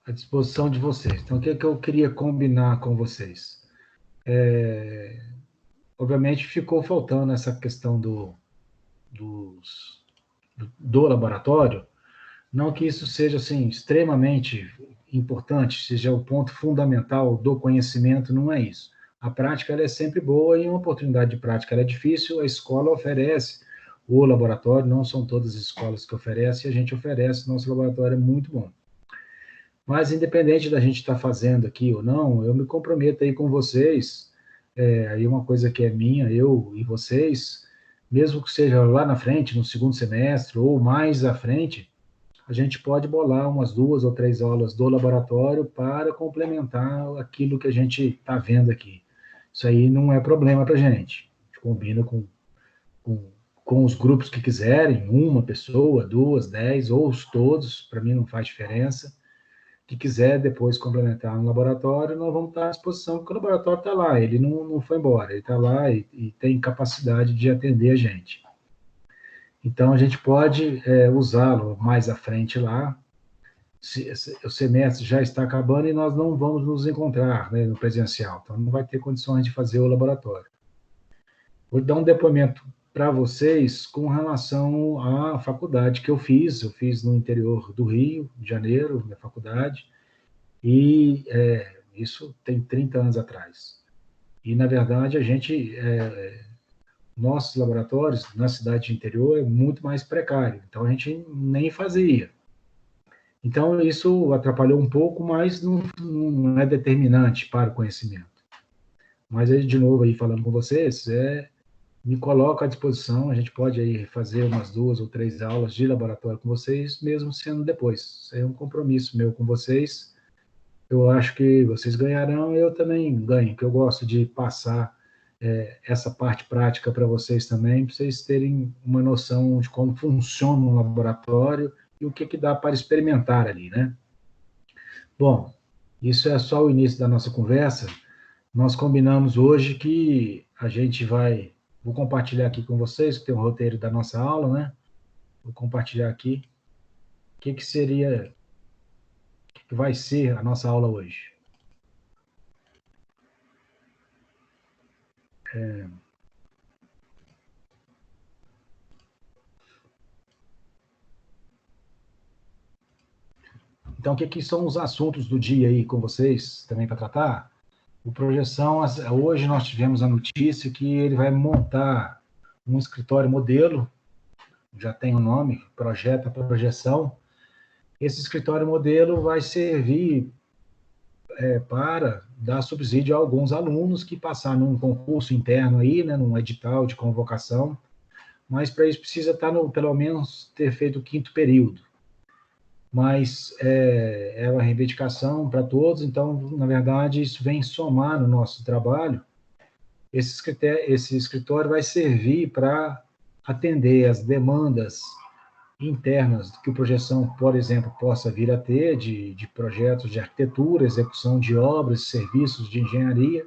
à disposição de vocês. Então, o que eu queria combinar com vocês? Obviamente, ficou faltando essa questão do laboratório, não que isso seja assim extremamente importante, seja o ponto fundamental do conhecimento, não é isso. A prática ela é sempre boa e uma oportunidade de prática ela é difícil, a escola oferece o laboratório, não são todas as escolas que oferecem, a gente oferece, nosso laboratório é muito bom. Mas independente da gente estar fazendo aqui ou não, eu me comprometo aí com vocês, aí uma coisa que é minha, eu e vocês, mesmo que seja lá na frente, no segundo semestre ou mais à frente, a gente pode bolar umas 2 ou 3 aulas do laboratório para complementar aquilo que a gente está vendo aqui. Isso aí não é problema para a gente. A gente combina com, com os grupos que quiserem, uma pessoa, 2, 10, ou os todos, para mim não faz diferença. Que quiser depois complementar no laboratório, nós vamos estar à disposição, porque o laboratório está lá, ele não foi embora, ele está lá e tem capacidade de atender a gente. Então, a gente pode usá-lo mais à frente lá. O semestre já está acabando e nós não vamos nos encontrar, né, no presencial, então não vai ter condições de fazer o laboratório. Vou dar um depoimento para vocês com relação à faculdade que eu fiz no interior do Rio de Janeiro, minha faculdade, e isso tem 30 anos atrás. E, na verdade, nossos laboratórios na cidade de interior é muito mais precário, então a gente nem fazia. Então, isso atrapalhou um pouco, mas não é determinante para o conhecimento. Mas, aí, de novo, aí, falando com vocês, me coloco à disposição, a gente pode aí fazer umas 2 ou 3 aulas de laboratório com vocês, mesmo sendo depois. Isso é um compromisso meu com vocês. Eu acho que vocês ganharão, eu também ganho, porque eu gosto de passar essa parte prática para vocês também, para vocês terem uma noção de como funciona um laboratório e o que dá para experimentar ali, né? Bom, isso é só o início da nossa conversa. Nós combinamos hoje que a gente vou compartilhar aqui com vocês, que tem o roteiro da nossa aula, né? Vou compartilhar aqui o que seria, o que vai ser a nossa aula hoje. Então, o que são os assuntos do dia aí com vocês também para tratar? O Projeção, hoje nós tivemos a notícia que ele vai montar um escritório modelo, já tem o nome, Projeta Projeção. Esse escritório modelo vai servir para dar subsídio a alguns alunos que passaram num concurso interno aí, né, num edital de convocação, mas para isso precisa estar pelo menos ter feito o 5º período. Mas é uma reivindicação para todos, então, na verdade, isso vem somar no nosso trabalho. Esse escritório vai servir para atender as demandas internas que o Projeção, por exemplo, possa vir a ter de projetos de arquitetura, execução de obras, serviços de engenharia,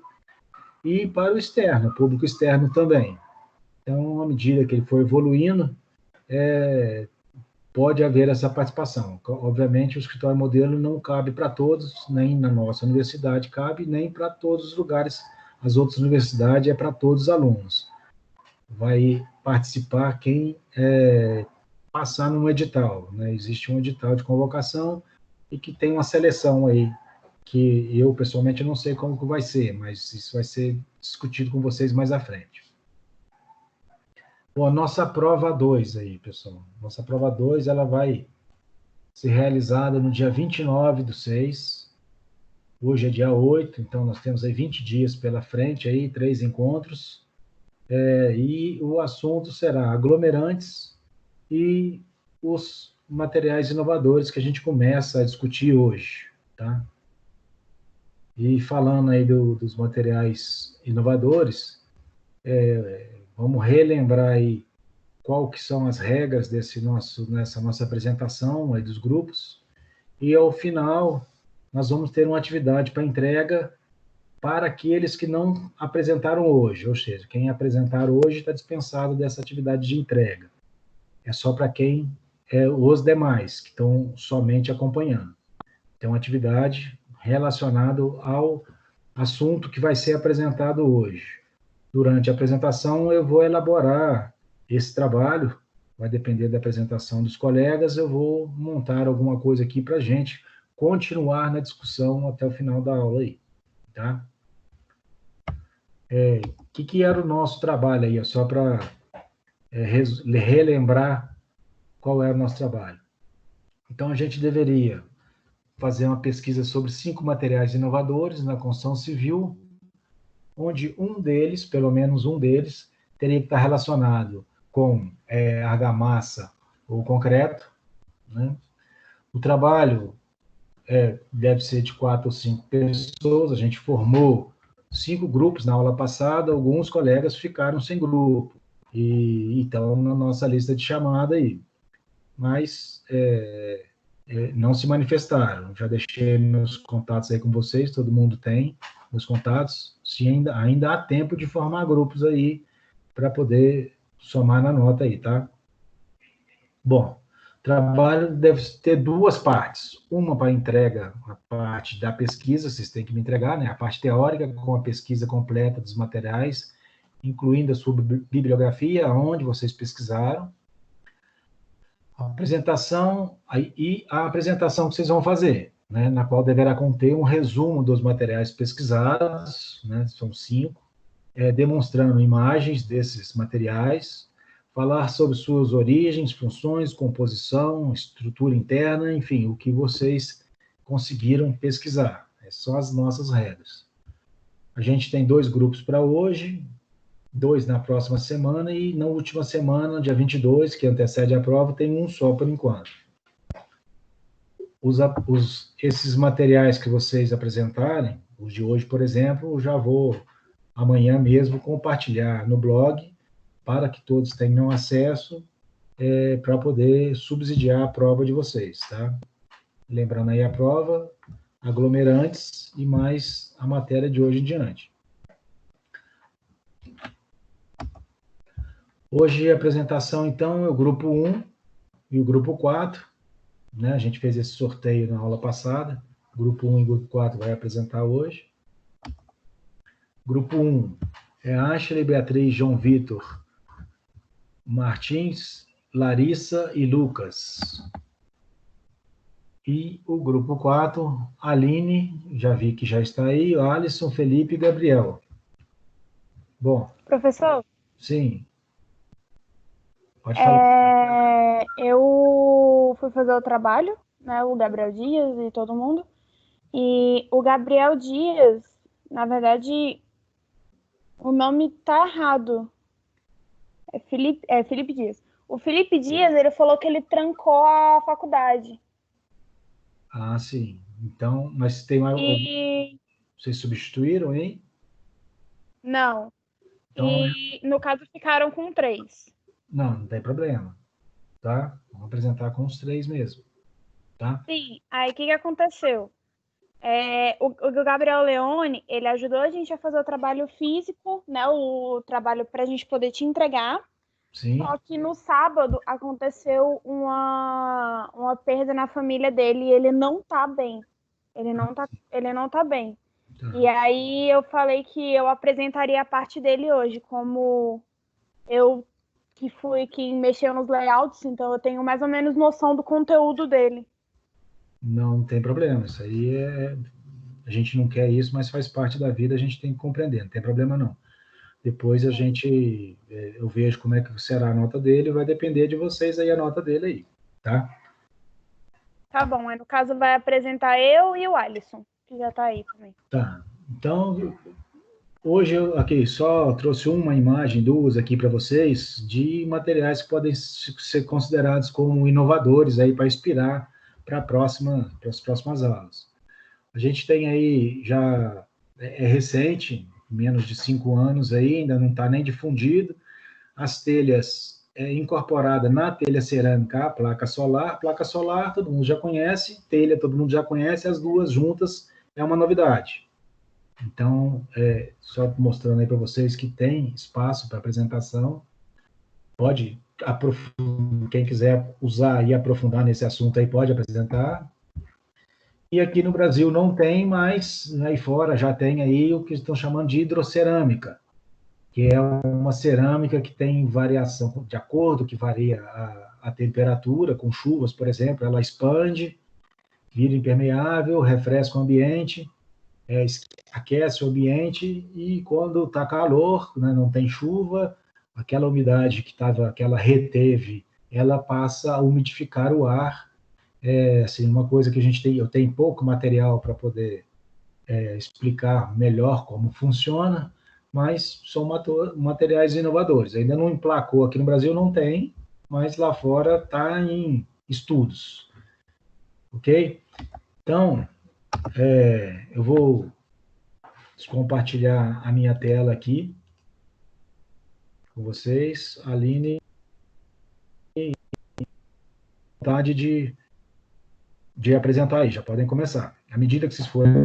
e para o externo, o público externo também. Então, à medida que ele for evoluindo, pode haver essa participação. Obviamente, o escritório modelo não cabe para todos, nem na nossa universidade cabe, nem para todos os lugares. As outras universidades é para todos os alunos. Vai participar quem passar num edital, né? Existe um edital de convocação e que tem uma seleção aí, que eu, pessoalmente, não sei como que vai ser, mas isso vai ser discutido com vocês mais à frente. Bom, a nossa prova 2 aí, pessoal. Nossa prova 2, ela vai ser realizada no dia 29/6. Hoje é dia 8, então nós temos aí 20 dias pela frente, aí 3 encontros. E o assunto será aglomerantes e os materiais inovadores que a gente começa a discutir hoje, tá? E falando aí dos materiais inovadores, vamos relembrar aí qual que são as regras nessa nossa apresentação aí dos grupos, e ao final nós vamos ter uma atividade para entrega para aqueles que não apresentaram hoje, ou seja, quem apresentar hoje está dispensado dessa atividade de entrega. É só para quem os demais, que estão somente acompanhando. Tem uma atividade relacionada ao assunto que vai ser apresentado hoje. Durante a apresentação, eu vou elaborar esse trabalho, vai depender da apresentação dos colegas, eu vou montar alguma coisa aqui para a gente continuar na discussão até o final da aula aí, tá? O que era o nosso trabalho aí, só para relembrar qual era o nosso trabalho. Então, a gente deveria fazer uma pesquisa sobre 5 materiais inovadores na construção civil, onde um deles, pelo menos um deles, teria que estar relacionado com argamassa ou concreto, né? O trabalho deve ser de 4 ou 5 pessoas, a gente formou 5 grupos na aula passada, alguns colegas ficaram sem grupo, e estão na nossa lista de chamada aí, mas não se manifestaram. Já deixei meus contatos aí com vocês, todo mundo tem meus contatos. Se ainda há tempo de formar grupos aí para poder somar na nota aí, tá? Bom, trabalho deve ter 2 partes. Uma para entrega, a parte da pesquisa, vocês têm que me entregar, né? A parte teórica, com a pesquisa completa dos materiais, incluindo a sua bibliografia, onde vocês pesquisaram, a apresentação e a apresentação que vocês vão fazer, né, na qual deverá conter um resumo dos materiais pesquisados, né, são 5, demonstrando imagens desses materiais, falar sobre suas origens, funções, composição, estrutura interna, enfim, o que vocês conseguiram pesquisar. São as nossas regras. A gente tem 2 grupos para hoje, 2 na próxima semana, e na última semana, dia 22, que antecede a prova, tem um só por enquanto. Esses materiais que vocês apresentarem, os de hoje, por exemplo, eu já vou amanhã mesmo compartilhar no blog, para que todos tenham acesso, para poder subsidiar a prova de vocês, tá? Lembrando aí a prova, aglomerantes e mais a matéria de hoje em diante. Hoje a apresentação, então, é o grupo 1 e o grupo 4, né? A gente fez esse sorteio na aula passada. Grupo 1 e grupo 4 vai apresentar hoje. Grupo 1 é Ashley, Beatriz, João Vitor, Martins, Larissa e Lucas. E o grupo 4, Aline, já vi que já está aí, Alisson, Felipe e Gabriel. Bom. Professor? Sim. Pode falar. Eu fui fazer o trabalho, né, o Gabriel Dias e todo mundo, e o Gabriel Dias, na verdade, o nome tá errado. É Felipe Dias. O Felipe Dias, ele falou que ele trancou a faculdade. Ah, sim. Então, mas tem vocês substituíram, hein? Não. Então, E, no caso, ficaram com 3. não tem problema, tá? Vamos apresentar com os 3 mesmo, tá? Sim. Aí, o que aconteceu? O Gabriel Leone, ele ajudou a gente a fazer o trabalho físico, né? O trabalho para a gente poder te entregar. Sim. Só que no sábado aconteceu uma perda na família dele e ele não tá bem. Ele não tá bem. Tá. E aí eu falei que eu apresentaria a parte dele hoje, como eu que fui quem mexeu nos layouts, então eu tenho mais ou menos noção do conteúdo dele. Não tem problema, isso aí a gente não quer isso, mas faz parte da vida, a gente tem que compreender, não tem problema não. Depois eu vejo como é que será a nota dele, vai depender de vocês aí a nota dele aí, tá? Tá bom, aí no caso vai apresentar eu e o Alisson, que já tá aí também. Tá, então hoje eu aqui só trouxe uma imagem, 2 aqui para vocês, de materiais que podem ser considerados como inovadores aí para inspirar para as próximas aulas. A gente tem aí já recente, menos de 5 anos aí, ainda não está nem difundido, as telhas incorporada na telha cerâmica a placa solar todo mundo já conhece, telha todo mundo já conhece, as duas juntas é uma novidade. Então, só mostrando aí para vocês que tem espaço para apresentação, pode quem quiser usar e aprofundar nesse assunto aí, pode apresentar. E aqui no Brasil não tem, mas aí fora já tem aí o que estão chamando de hidrocerâmica, que é uma cerâmica que tem variação, de acordo que varia a temperatura, com chuvas, por exemplo, ela expande, vira impermeável, refresca o ambiente, aquece o ambiente e quando está calor, né, não tem chuva, aquela umidade que ela reteve, ela passa a umidificar o ar. Assim, uma coisa que eu tenho pouco material para poder explicar melhor como funciona, mas são materiais inovadores. Ainda não emplacou aqui no Brasil, não tem, mas lá fora está em estudos, ok? Então, eu vou compartilhar a minha tela aqui com vocês. Aline, vontade de apresentar aí, já podem começar. À medida que vocês forem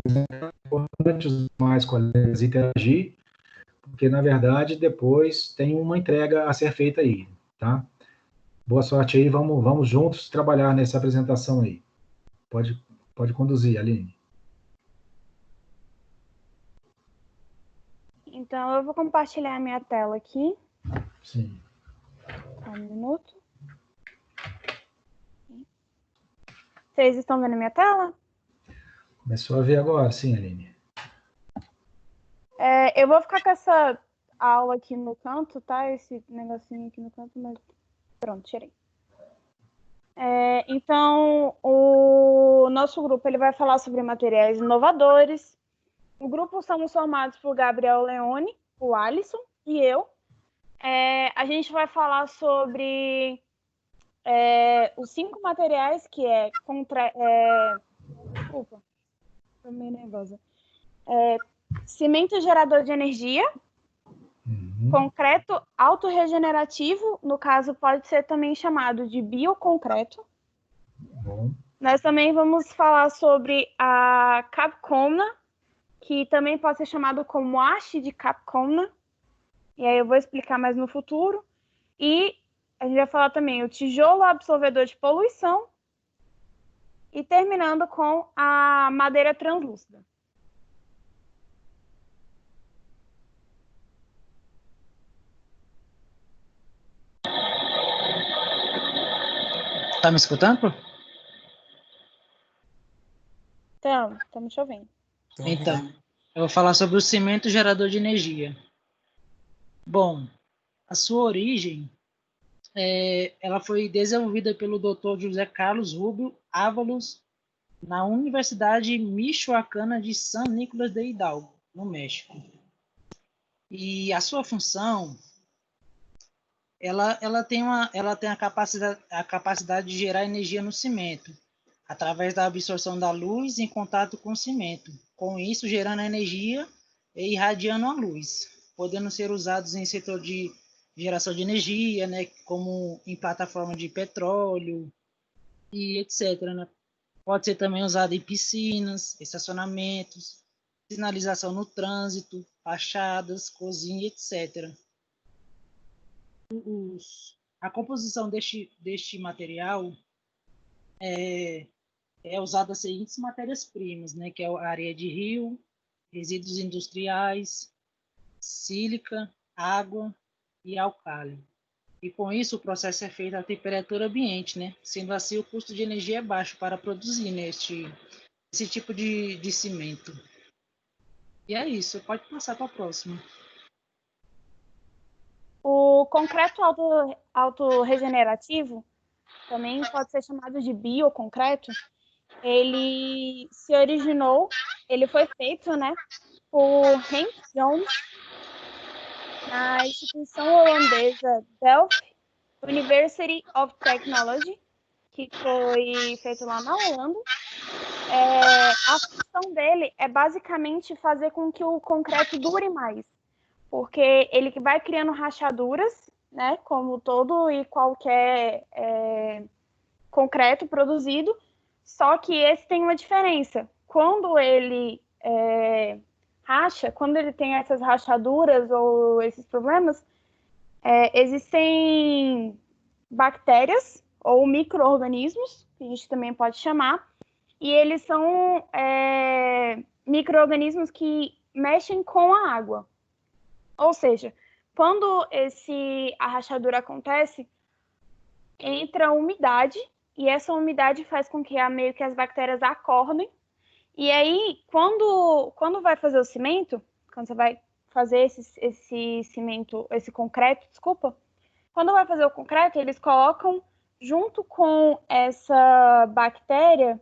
importante os mais colegas interagir, porque na verdade depois tem uma entrega a ser feita aí, tá? Boa sorte aí, vamos juntos trabalhar nessa apresentação aí. Pode conduzir, Aline. Então, eu vou compartilhar a minha tela aqui. Sim. Só um minuto. Vocês estão vendo a minha tela? Começou a ver agora, sim, Aline. Eu vou ficar com essa aula aqui no canto, tá? Esse negocinho aqui no canto, mas pronto, tirei. Então, o nosso grupo ele vai falar sobre materiais inovadores. O grupo somos formados por Gabriel Leone, o Alisson e eu. A gente vai falar sobre os 5 materiais que desculpa, tô meio nervosa. Cimento gerador de energia, concreto autorregenerativo, no caso pode ser também chamado de bioconcreto. Bom. Nós também vamos falar sobre a Capcomna, que também pode ser chamado como haste de Capcomna, e aí eu vou explicar mais no futuro. E a gente vai falar também o tijolo absorvedor de poluição e terminando com a madeira translúcida. Tá me escutando? Então, estamos chovendo. Então, eu vou falar sobre o cimento gerador de energia. Bom, a sua origem, ela foi desenvolvida pelo Dr. José Carlos Rubio Ávalos na Universidade Michoacana de San Nicolás de Hidalgo, no México. E a sua função, ela tem a capacidade de gerar energia no cimento, através da absorção da luz em contato com o cimento, com isso gerando energia e irradiando a luz, podendo ser usados em setor de geração de energia, né, como em plataforma de petróleo e etc. Né? Pode ser também usado em piscinas, estacionamentos, sinalização no trânsito, fachadas, cozinha, etc. A composição deste material é usada as seguintes matérias-primas, né, que é a areia de rio, resíduos industriais, sílica, água e álcali. E com isso o processo é feito à temperatura ambiente, né, sendo assim o custo de energia é baixo para produzir, né, esse tipo de cimento. E é isso, pode passar para a próxima. O concreto autorregenerativo, também pode ser chamado de bioconcreto, ele se originou, ele foi feito, né, por Henk Jones, na instituição holandesa Delft University of Technology, que foi feito lá na Holanda. A função dele é basicamente fazer com que o concreto dure mais, porque ele vai criando rachaduras, né, como todo e qualquer concreto produzido, só que esse tem uma diferença. Quando ele racha, quando ele tem essas rachaduras ou esses problemas, existem bactérias ou micro-organismos, que a gente também pode chamar, e eles são micro-organismos que mexem com a água. Ou seja, quando a rachadura acontece, entra umidade, e essa umidade faz com que meio que as bactérias acordem. E aí, quando vai fazer o cimento, quando você vai fazer esse cimento, esse concreto, desculpa, quando vai fazer o concreto, eles colocam, junto com essa bactéria,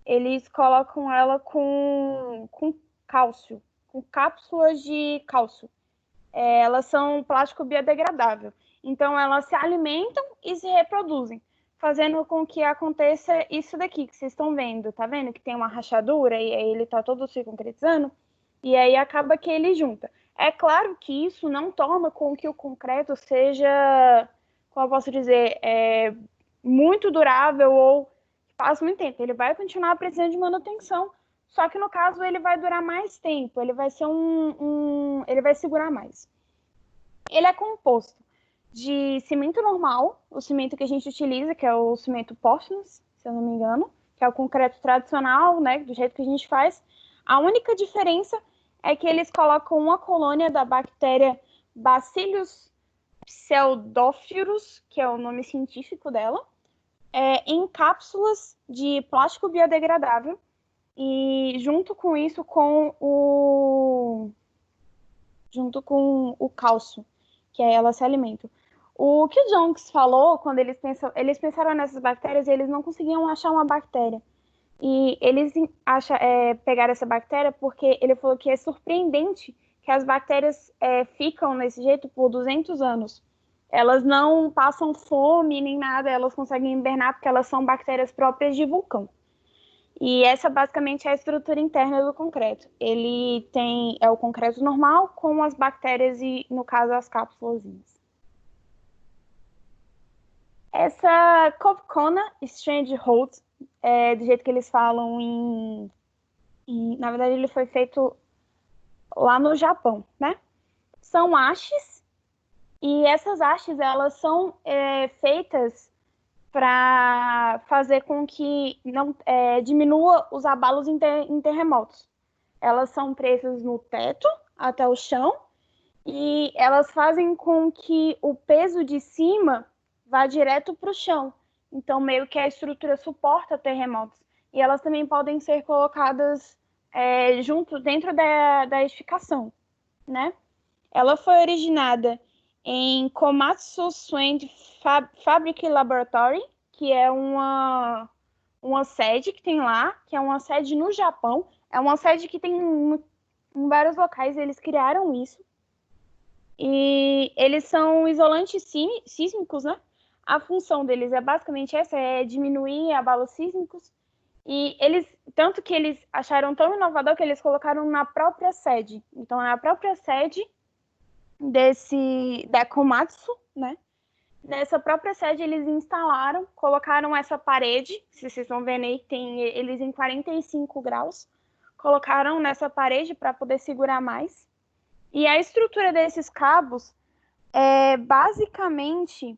eles colocam ela com cálcio, com cápsulas de cálcio. Elas são plástico biodegradável. Então, elas se alimentam e se reproduzem, fazendo com que aconteça isso daqui que vocês estão vendo. Tá vendo que tem uma rachadura e aí ele tá todo se concretizando? E aí acaba que ele junta. É claro que isso não torna com que o concreto seja, como eu posso dizer, muito durável ou passe muito tempo. Ele vai continuar precisando de manutenção, só que no caso ele vai durar mais tempo, ele vai ser ele vai segurar mais. Ele é composto de cimento normal, o cimento que a gente utiliza, que é o cimento Portland, se eu não me engano, que é o concreto tradicional, né, do jeito que a gente faz. A única diferença é que eles colocam uma colônia da bactéria Bacillus pseudophilus, que é o nome científico dela, em cápsulas de plástico biodegradável, e junto com isso junto com o cálcio, que elas se alimentam. O que o Jonks falou, quando eles pensaram nessas bactérias, eles não conseguiam achar uma bactéria. E eles pegaram essa bactéria porque ele falou que é surpreendente que as bactérias ficam desse jeito por 200 anos. Elas não passam fome nem nada, elas conseguem hibernar porque elas são bactérias próprias de vulcão. E essa basicamente é a estrutura interna do concreto. Ele é o concreto normal com as bactérias e, no caso, as cápsulas. Essa Copcona Stranghold, do jeito que eles falam na verdade, ele foi feito lá no Japão, né? São hastes, e essas hastes, elas são feitas para fazer com que não diminua os abalos em terremotos. Elas são presas no teto até o chão, e elas fazem com que o peso de cima vá direto para o chão. Então, meio que a estrutura suporta terremotos. E elas também podem ser colocadas dentro da edificação, né? Ela foi originada em Komatsu Sand Fabric Laboratory, que é uma sede que tem lá, que é uma sede no Japão. É uma sede que tem em vários locais, eles criaram isso. E eles são isolantes sísmicos, né? A função deles é basicamente essa, é diminuir abalos sísmicos. E tanto que eles acharam tão inovador que eles colocaram na própria sede. Então, na própria sede da Komatsu, né? Nessa própria sede, eles instalaram, colocaram essa parede, se vocês estão vendo aí, tem eles em 45 graus, colocaram nessa parede para poder segurar mais. E a estrutura desses cabos, basicamente,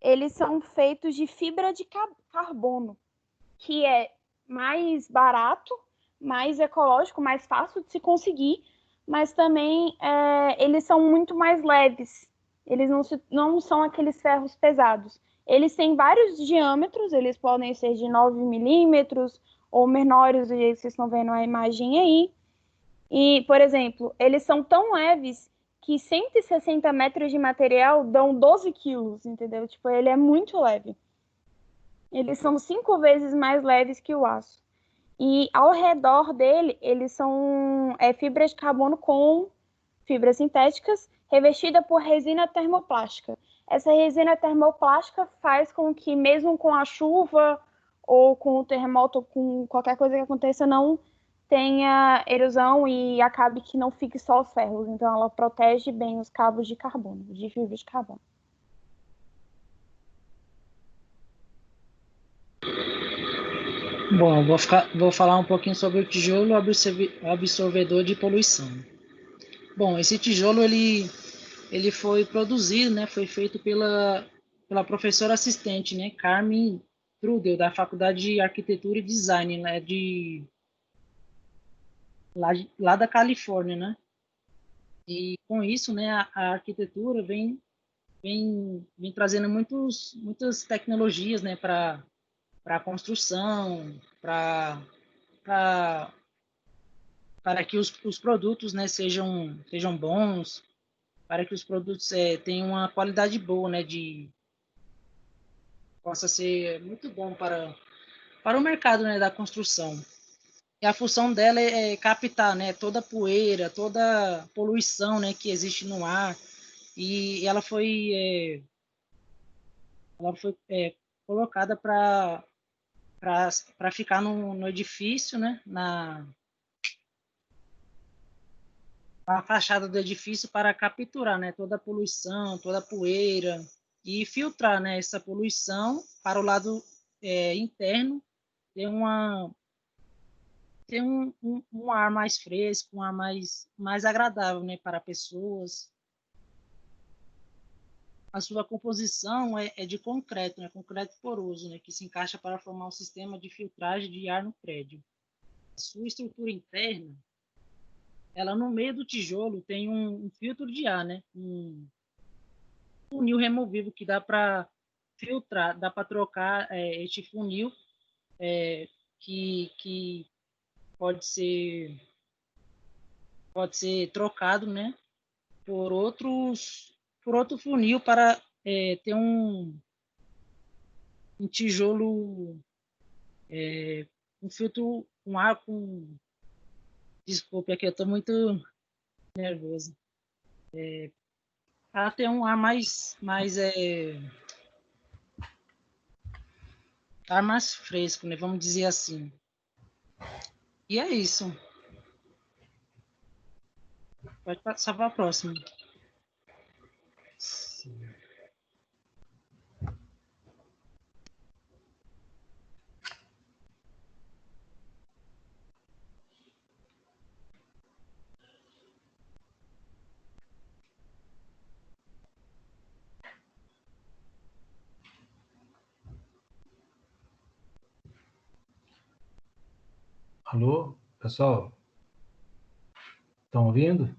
eles são feitos de fibra de carbono, que é mais barato, mais ecológico, mais fácil de se conseguir, mas também eles são muito mais leves. Eles não são aqueles ferros pesados. Eles têm vários diâmetros, eles podem ser de 9 milímetros ou menores, do jeito que vocês estão vendo a imagem aí. E, por exemplo, eles são tão leves que 160 metros de material dão 12 quilos, entendeu? Tipo, ele é muito leve. Eles são 5 vezes mais leves que o aço. E ao redor dele, eles são fibras de carbono com fibras sintéticas revestida por resina termoplástica. Essa resina termoplástica faz com que, mesmo com a chuva ou com o terremoto, ou com qualquer coisa que aconteça, não tenha erosão e acabe que não fique só os ferros. Então, ela protege bem os cabos de carbono, de fibra de carbono. Bom, vou falar um pouquinho sobre o tijolo absorvedor de poluição. Bom, esse tijolo ele foi produzido, né? Foi feito pela professora assistente, né? Carmen Trudel, da Faculdade de Arquitetura e Design, né, lá da Califórnia, né? E com isso, né, a arquitetura vem trazendo muitas tecnologias, né, para a construção, para que os produtos, né, sejam bons, para que os produtos tenham uma qualidade boa, né, possa ser muito bom para o mercado, né, da construção. E a função dela é captar, né, toda a poeira, toda a poluição, né, que existe no ar. E ela foi colocada para ficar no edifício, né, na fachada do edifício, para capturar, né, toda a poluição, toda a poeira e filtrar, né, essa poluição para o lado interno, ter um ar mais fresco, um ar mais agradável, né, para pessoas. A sua composição é de concreto, né, concreto poroso, né, que se encaixa para formar um sistema de filtragem de ar no prédio. A sua estrutura interna, ela no meio do tijolo tem um filtro de ar, né, um funil removível que dá para filtrar, dá para trocar este funil que pode ser trocado, né, por outro funil para ter um tijolo, um filtro, um ar com... Desculpe, aqui eu estou muito nervoso. Para ter um ar ar mais fresco, né? Vamos dizer assim. E é isso. Pode passar para a próxima. Sim. Alô, pessoal? Estão ouvindo?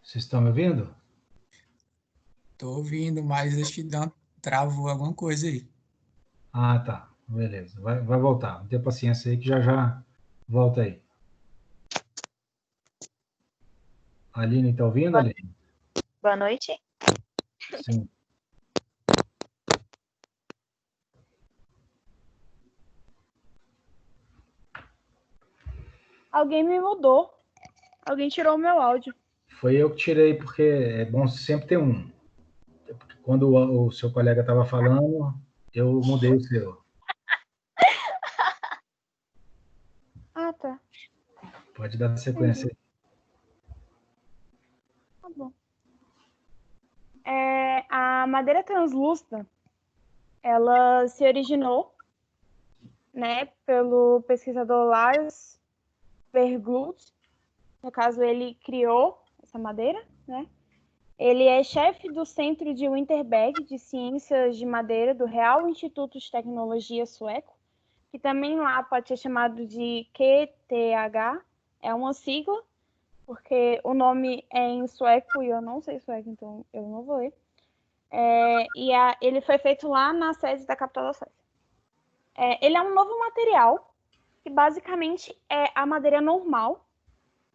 Vocês estão me ouvindo? Tô ouvindo, mas acho que travou alguma coisa aí. Ah, tá. Beleza. Vai voltar. Tenha paciência aí que já volta aí. Aline, está ouvindo, Aline? Boa noite. Sim. Alguém me mudou. Alguém tirou o meu áudio. Foi eu que tirei, porque é bom sempre ter um. Quando o seu colega estava falando, eu mudei o seu. Ah, tá. Pode dar sequência aí. Tá bom. A madeira translúcida, ela se originou, né, pelo pesquisador Lars Berglut. No caso, ele criou essa madeira, né? Ele é chefe do Centro de Winterberg de Ciências de Madeira do Real Instituto de Tecnologia Sueco, que também lá pode ser chamado de QTH, é uma sigla, porque o nome é em sueco e eu não sei sueco, então eu não vou ler. Ele foi feito lá na sede da capital da Suécia. Ele é um novo material, que basicamente é a madeira normal,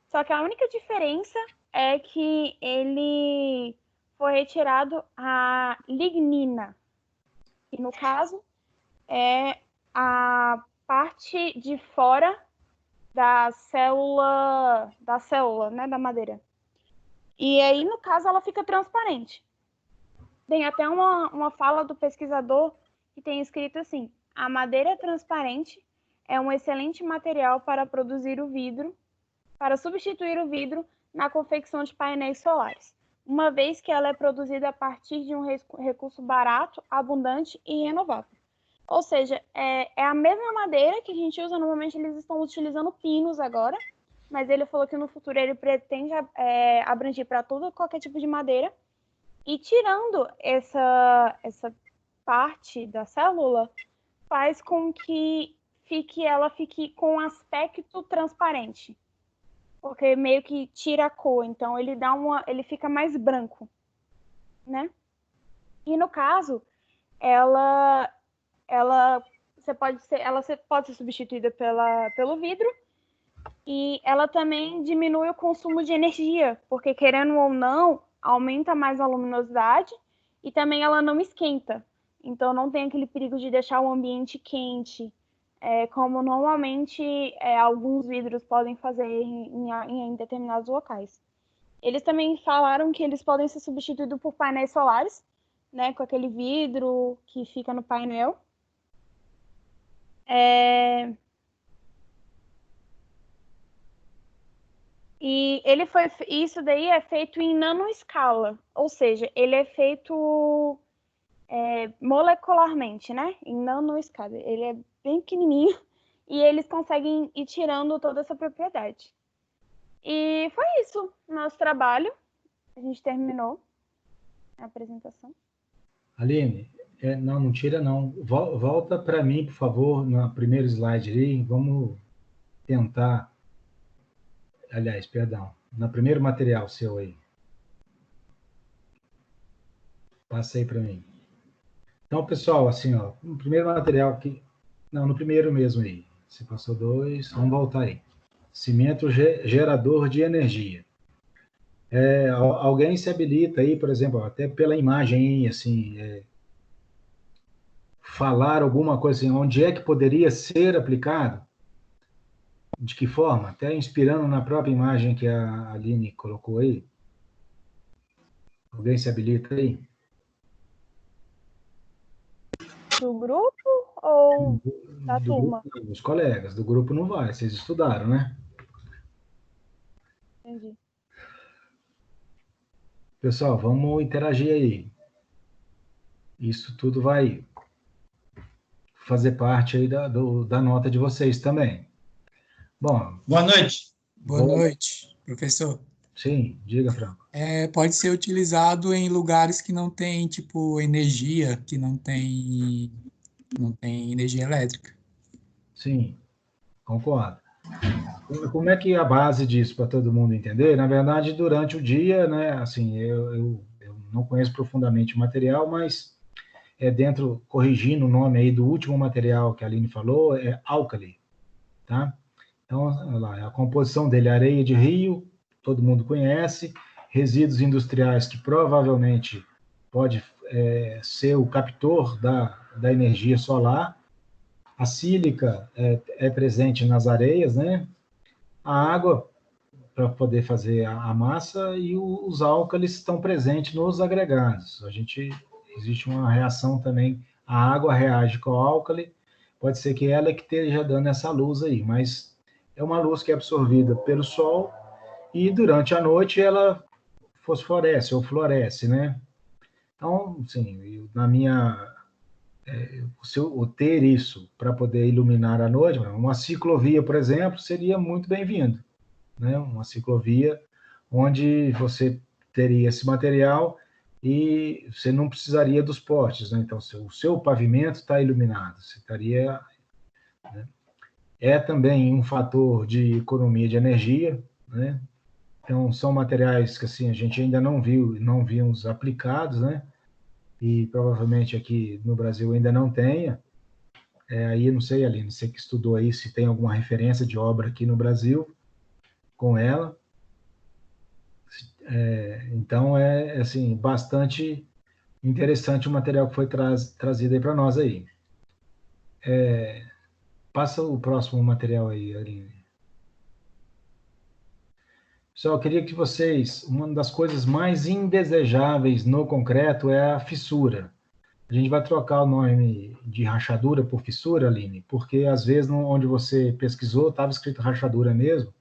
só que a única diferença é que ele foi retirado a lignina, que no caso é a parte de fora da célula, né, da madeira. E aí, no caso, ela fica transparente. Tem até uma fala do pesquisador que tem escrito assim: a madeira transparente é um excelente material para produzir o vidro, para substituir o vidro na confecção de painéis solares, uma vez que ela é produzida a partir de um recurso barato, abundante e renovável. Ou seja, é a mesma madeira que a gente usa, normalmente eles estão utilizando pinos agora, mas ele falou que no futuro ele pretende abranger para todo qualquer tipo de madeira, e tirando parte da célula faz com que ela fique com aspecto transparente, porque meio que tira a cor, então ele fica mais branco, né? E no caso, ela pode ser substituída pelo vidro, e ela também diminui o consumo de energia, porque querendo ou não, aumenta mais a luminosidade e também ela não esquenta. Então não tem aquele perigo de deixar o ambiente quente, como normalmente alguns vidros podem fazer em determinados locais. Eles também falaram que eles podem ser substituídos por painéis solares, né, com aquele vidro que fica no painel. E isso daí é feito em nanoescala, ou seja, ele é feito molecularmente, né? Em nanoescala. Ele é bem pequenininho e eles conseguem ir tirando toda essa propriedade. E foi isso, nosso trabalho. A gente terminou a apresentação. Aline, não tira não. Volta para mim, por favor, no primeiro slide ali. Vamos tentar... Aliás, perdão. No primeiro material seu aí. Passa aí para mim. Então, pessoal, assim, ó, no primeiro material aqui... Não, no primeiro mesmo aí. Você passou 2, vamos voltar aí. Cimento gerador de energia. Alguém se habilita aí, por exemplo, até pela imagem, assim, falar alguma coisa assim, onde é que poderia ser aplicado? De que forma? Até inspirando na própria imagem que a Aline colocou aí. Alguém se habilita aí? Do grupo ou da turma? Grupo, dos colegas. Do grupo não vai, vocês estudaram, né? Entendi. Pessoal, vamos interagir aí. Isso tudo vai fazer parte aí da nota de vocês também. Bom. Boa noite. Boa noite, professor. Sim, diga, Franco. Pode ser utilizado em lugares que não tem, tipo, energia, que não tem energia elétrica. Sim, concordo. Como é que é a base disso, para todo mundo entender? Na verdade, durante o dia, né, assim, eu não conheço profundamente o material, mas corrigindo o nome aí do último material que a Aline falou, é álcali, tá? Então, lá, a composição dele é areia de rio, todo mundo conhece, resíduos industriais que provavelmente pode ser o captor da energia solar, a sílica é presente nas areias, né? A água para poder fazer a massa e os álcalis estão presentes nos agregados. Existe uma reação também, a água reage com o álcali, pode ser que ela que esteja dando essa luz aí, mas é uma luz que é absorvida pelo sol e durante a noite ela fosforece ou floresce, né? Então, sim, se eu ter isso para poder iluminar a noite, uma ciclovia, por exemplo, seria muito bem-vindo, né? Uma ciclovia onde você teria esse material e você não precisaria dos postes, né? Então, o seu pavimento está iluminado, você estaria... Né? É também um fator de economia de energia, né? Então, são materiais que assim, a gente ainda não vimos aplicados, né? E provavelmente aqui no Brasil ainda não tenha. Aí não sei, Aline, você que estudou aí, se tem alguma referência de obra aqui no Brasil com ela. Então, assim, bastante interessante o material que foi trazido aí para nós aí. Passa o próximo material aí, Aline. Pessoal, eu queria que uma das coisas mais indesejáveis no concreto é a fissura. A gente vai trocar o nome de rachadura por fissura, Aline, porque às vezes onde você pesquisou estava escrito rachadura mesmo,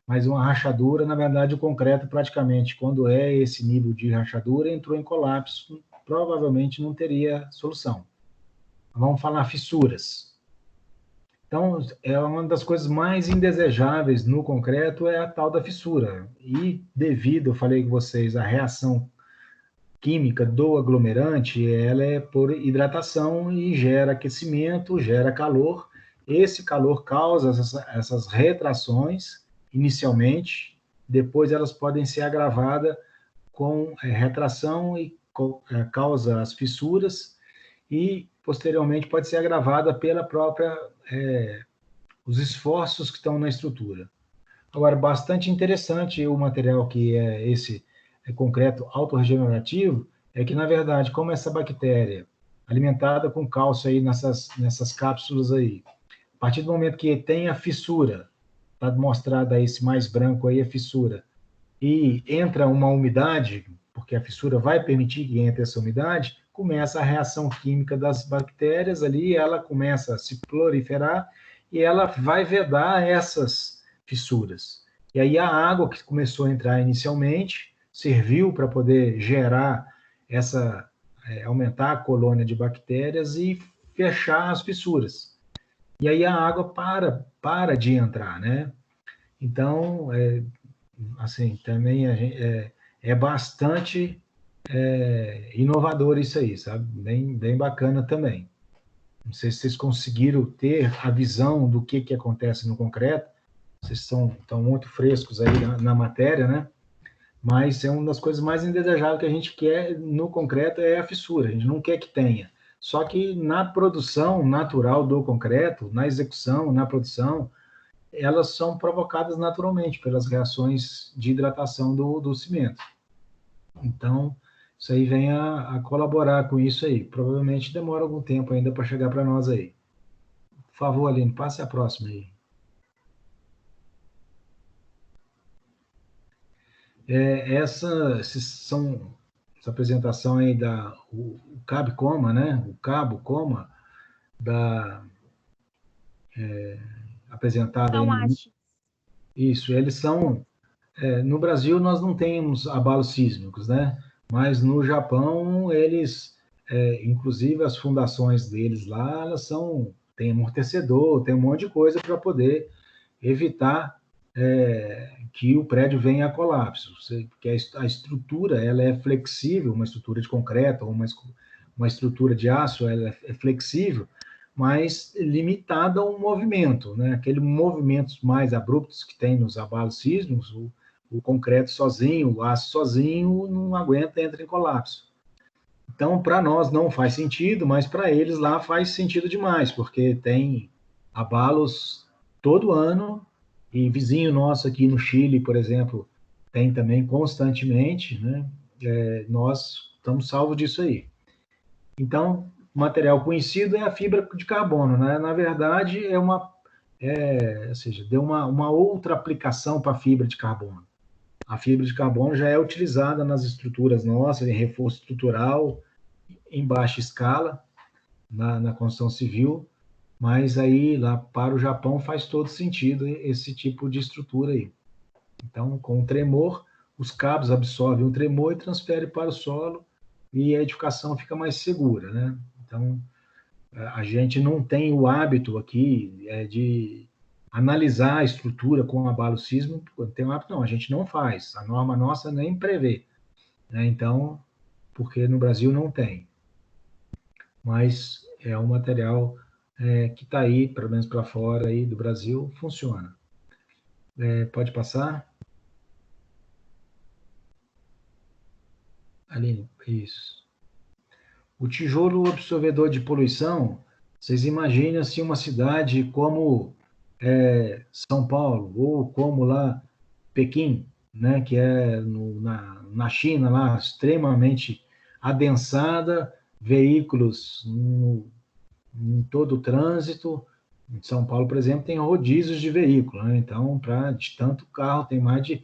mas uma rachadura, na verdade, o concreto praticamente, quando é esse nível de rachadura, entrou em colapso, provavelmente não teria solução. Vamos falar fissuras. Então, uma das coisas mais indesejáveis no concreto é a tal da fissura. E devido, eu falei com vocês, à reação química do aglomerante, ela é por hidratação e gera aquecimento, gera calor. Esse calor causa essas retrações inicialmente, depois elas podem ser agravadas com retração e causa as fissuras, e posteriormente pode ser agravada pela própria os esforços que estão na estrutura. Agora, bastante interessante o material que é esse concreto autorregenerativo, é que, na verdade, como essa bactéria alimentada com cálcio aí nessas cápsulas aí, a partir do momento que tem a fissura, está mostrado aí esse mais branco aí, a fissura, e entra uma umidade, porque a fissura vai permitir que entre essa umidade, começa a reação química das bactérias ali, ela começa a se proliferar e ela vai vedar essas fissuras. E aí a água que começou a entrar inicialmente serviu para poder gerar aumentar a colônia de bactérias e fechar as fissuras. E aí a água para de entrar, né? Então, assim, também é bastante inovador isso aí, sabe? Bem bacana também. Não sei se vocês conseguiram ter a visão do que acontece no concreto. Vocês estão muito frescos aí na matéria, né? Mas é uma das coisas mais indesejáveis que a gente quer no concreto é a fissura. A gente não quer que tenha. Só que na produção natural do concreto, na execução, na produção, elas são provocadas naturalmente pelas reações de hidratação do cimento. Então, isso aí vem a colaborar com isso aí. Provavelmente demora algum tempo ainda para chegar para nós aí. Por favor, Aline, passe a próxima aí. Essa apresentação aí o Cabo Coma, né? O Cabo Coma apresentada aí. Isso, eles são... no Brasil, nós não temos abalos sísmicos, né? Mas no Japão, eles... inclusive, as fundações deles lá, elas tem amortecedor, tem um monte de coisa para poder evitar que o prédio venha a colapso. Porque a estrutura ela é flexível, uma estrutura de concreto ou uma estrutura de aço, ela é flexível, mas limitada ao movimento, né? Aqueles movimentos mais abruptos que tem nos abalos sísmicos, o concreto sozinho, o aço sozinho, não aguenta, entra em colapso. Então, para nós não faz sentido, mas para eles lá faz sentido demais, porque tem abalos todo ano, e vizinho nosso aqui no Chile, por exemplo, tem também constantemente, né? Nós estamos salvos disso aí. Então, o material conhecido é a fibra de carbono, né? Na verdade, ou seja, deu uma outra aplicação para a fibra de carbono. A fibra de carbono já é utilizada nas estruturas nossas, em reforço estrutural, em baixa escala, na construção civil, mas aí lá para o Japão faz todo sentido esse tipo de estrutura aí. Então, com o tremor, os cabos absorvem o tremor e transferem para o solo e a edificação fica mais segura, né? Então, a gente não tem o hábito aqui de analisar a estrutura com abalo sísmico, tem um hábito não, a gente não faz, a norma nossa nem prevê, né? Então, porque no Brasil não tem. Mas é um material que está aí, pelo menos para fora aí do Brasil, funciona. Pode passar? Aline, isso. O tijolo absorvedor de poluição, vocês imaginam assim, uma cidade como São Paulo, ou como lá Pequim, né, que é na China, lá, extremamente adensada, veículos em todo o trânsito. Em São Paulo, por exemplo, tem rodízios de veículos, né? Então, de tanto carro, tem mais de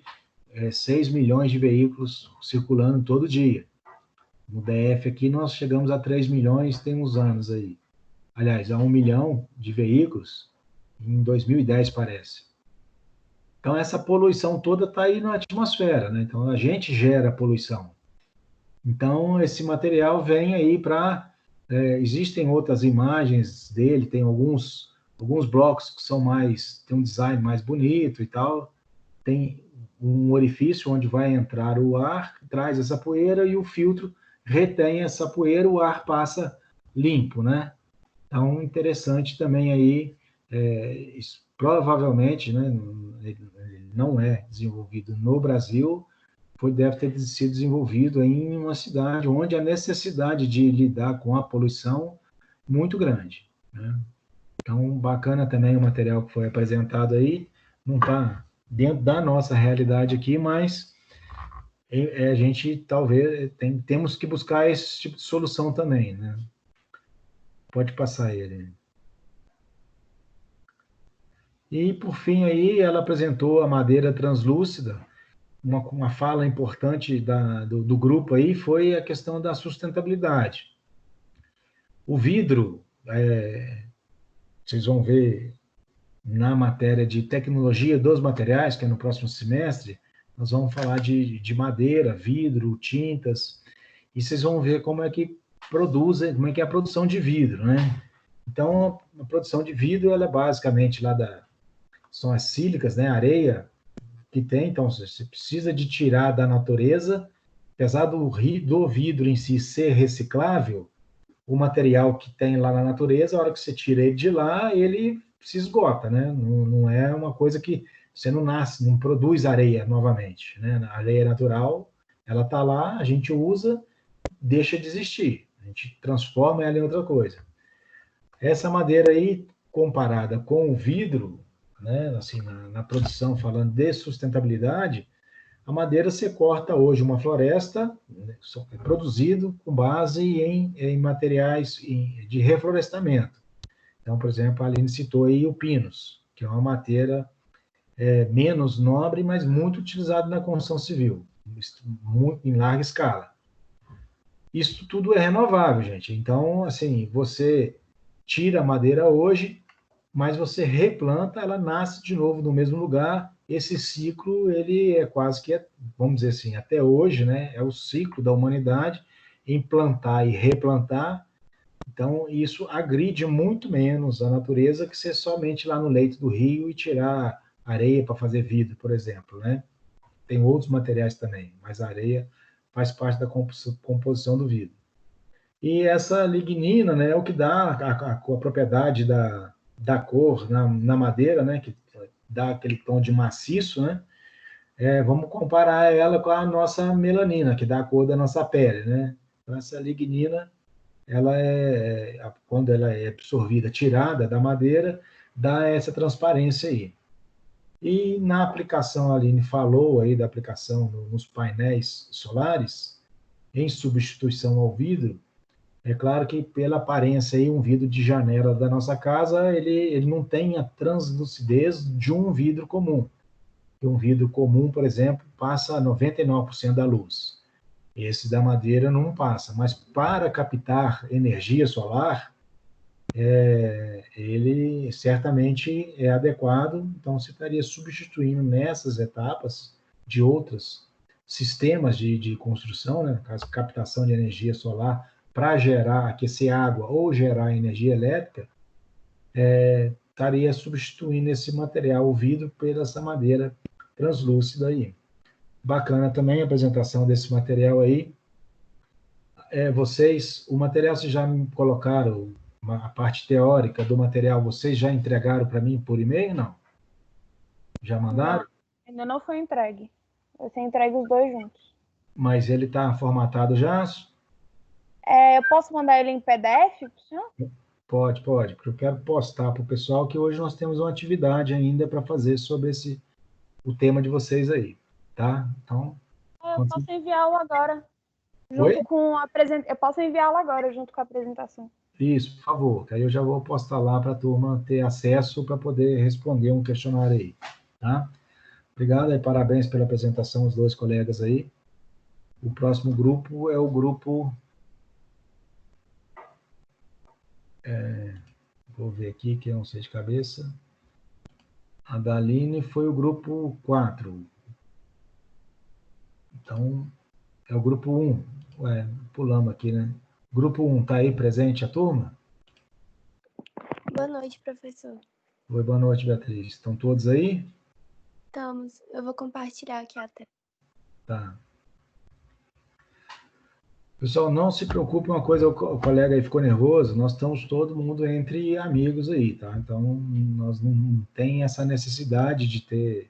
6 milhões de veículos circulando todo dia. No DF aqui, nós chegamos a 3 milhões tem uns anos aí. Aliás, a 1 milhão de veículos em 2010, parece. Então, essa poluição toda está aí na atmosfera, né? Então, a gente gera poluição. Então, esse material vem aí para... existem outras imagens dele, tem alguns blocos que tem um design mais bonito e tal, tem um orifício onde vai entrar o ar, traz essa poeira e o filtro retém essa poeira, o ar passa limpo, né? Então, interessante também aí, isso, provavelmente, né, ele não é desenvolvido no Brasil, deve ter sido desenvolvido em uma cidade onde a necessidade de lidar com a poluição muito grande, né? Então, bacana também o material que foi apresentado aí, não está dentro da nossa realidade aqui, mas a gente talvez temos que buscar esse tipo de solução também, né? Pode passar ele. E, por fim, aí, ela apresentou a madeira translúcida. Uma fala importante do grupo aí foi a questão da sustentabilidade. O vidro, vocês vão ver na matéria de tecnologia dos materiais, que é no próximo semestre, nós vamos falar de madeira, vidro, tintas, e vocês vão ver como é que produzem, como é que é a produção de vidro, né? Então, a produção de vidro, ela é basicamente são as sílicas, né, areia que tem, então você precisa de tirar da natureza, apesar do vidro em si ser reciclável, o material que tem lá na natureza, a hora que você tira ele de lá, ele se esgota, né? Não é uma coisa que você não nasce, não produz areia novamente, né? A areia natural, ela está lá, a gente usa, deixa de existir, a gente transforma ela em outra coisa. Essa madeira aí, comparada com o vidro, né? Assim, na produção, falando de sustentabilidade, a madeira você corta hoje uma floresta, né, é produzido com base em materiais de reflorestamento. Então, por exemplo, a Aline citou aí o pinus, que é uma madeira menos nobre, mas muito utilizada na construção civil, muito, em larga escala. Isso tudo é renovável, gente. Então, assim, você tira a madeira hoje, mas você replanta, ela nasce de novo no mesmo lugar. Esse ciclo, ele é quase que, vamos dizer assim, até hoje, né, é o ciclo da humanidade em plantar e replantar. Então, isso agride muito menos a natureza que ser somente lá no leito do rio e tirar areia para fazer vidro, por exemplo, né? Tem outros materiais também, mas a areia faz parte da composição do vidro. E essa lignina, né, é o que dá a propriedade da cor na madeira, né, que dá aquele tom de maciço, né? Vamos comparar ela com a nossa melanina, que dá a cor da nossa pele, né? Então, essa lignina, quando ela é absorvida, tirada da madeira, dá essa transparência aí. E na aplicação, a Aline falou aí da aplicação nos painéis solares, em substituição ao vidro. É claro que, pela aparência aí, um vidro de janela da nossa casa, ele não tem a translucidez de um vidro comum. Um vidro comum, por exemplo, passa 99% da luz. Esse da madeira não passa. Mas para captar energia solar, ele certamente é adequado. Então, você estaria substituindo nessas etapas de outros sistemas de construção, né? No caso, captação de energia solar para gerar, aquecer água ou gerar energia elétrica, estaria substituindo esse material, o vidro, por essa madeira translúcida aí. Bacana também a apresentação desse material aí. O material vocês já me colocaram, a parte teórica do material, vocês já entregaram para mim por e-mail, não? Já mandaram? Não, ainda não foi entregue. Vai ser entregue os dois juntos. Mas ele está formatado já? Eu posso mandar ele em PDF para o senhor? Pode, porque eu quero postar para o pessoal que hoje nós temos uma atividade ainda para fazer sobre o tema de vocês aí, tá? Então, Eu posso enviá-lo agora. Oi? Eu posso enviá-lo agora junto com a apresentação. Isso, por favor, que aí eu já vou postar lá para a turma ter acesso para poder responder um questionário aí, tá? Obrigado e parabéns pela apresentação, os dois colegas aí. O próximo grupo é o grupo... vou ver aqui, que eu não sei de cabeça. A da Aline foi o grupo 4. Então, é o grupo 1. Pulamos aqui, né? Grupo 1, tá aí presente a turma? Boa noite, professor. Oi, boa noite, Beatriz. Estão todos aí? Estamos. Eu vou compartilhar aqui a tela. Tá. Pessoal, não se preocupe, uma coisa, o colega aí ficou nervoso, nós estamos todo mundo entre amigos aí, tá? Então, nós não tem essa necessidade de ter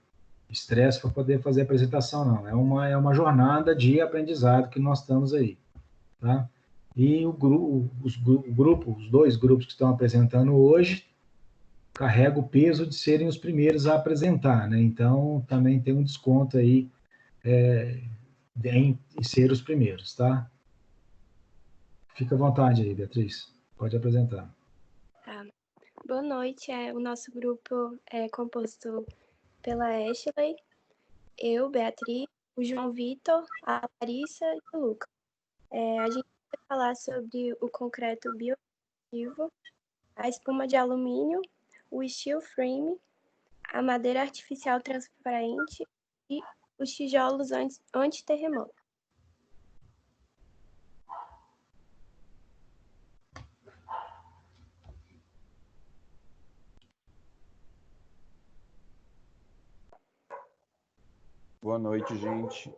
estresse para poder fazer a apresentação, não. É uma jornada de aprendizado que nós estamos aí, tá? E os dois grupos que estão apresentando hoje, carrega o peso de serem os primeiros a apresentar, né? Então, também tem um desconto aí em ser os primeiros, tá? Fica à vontade aí, Beatriz. Pode apresentar. Tá. Boa noite. O nosso grupo é composto pela Ashley, eu, Beatriz, o João Vitor, a Larissa e o Lucas. A gente vai falar sobre o concreto bioativo, a espuma de alumínio, o steel frame, a madeira artificial transparente e os tijolos anti-terremoto. Boa noite, gente.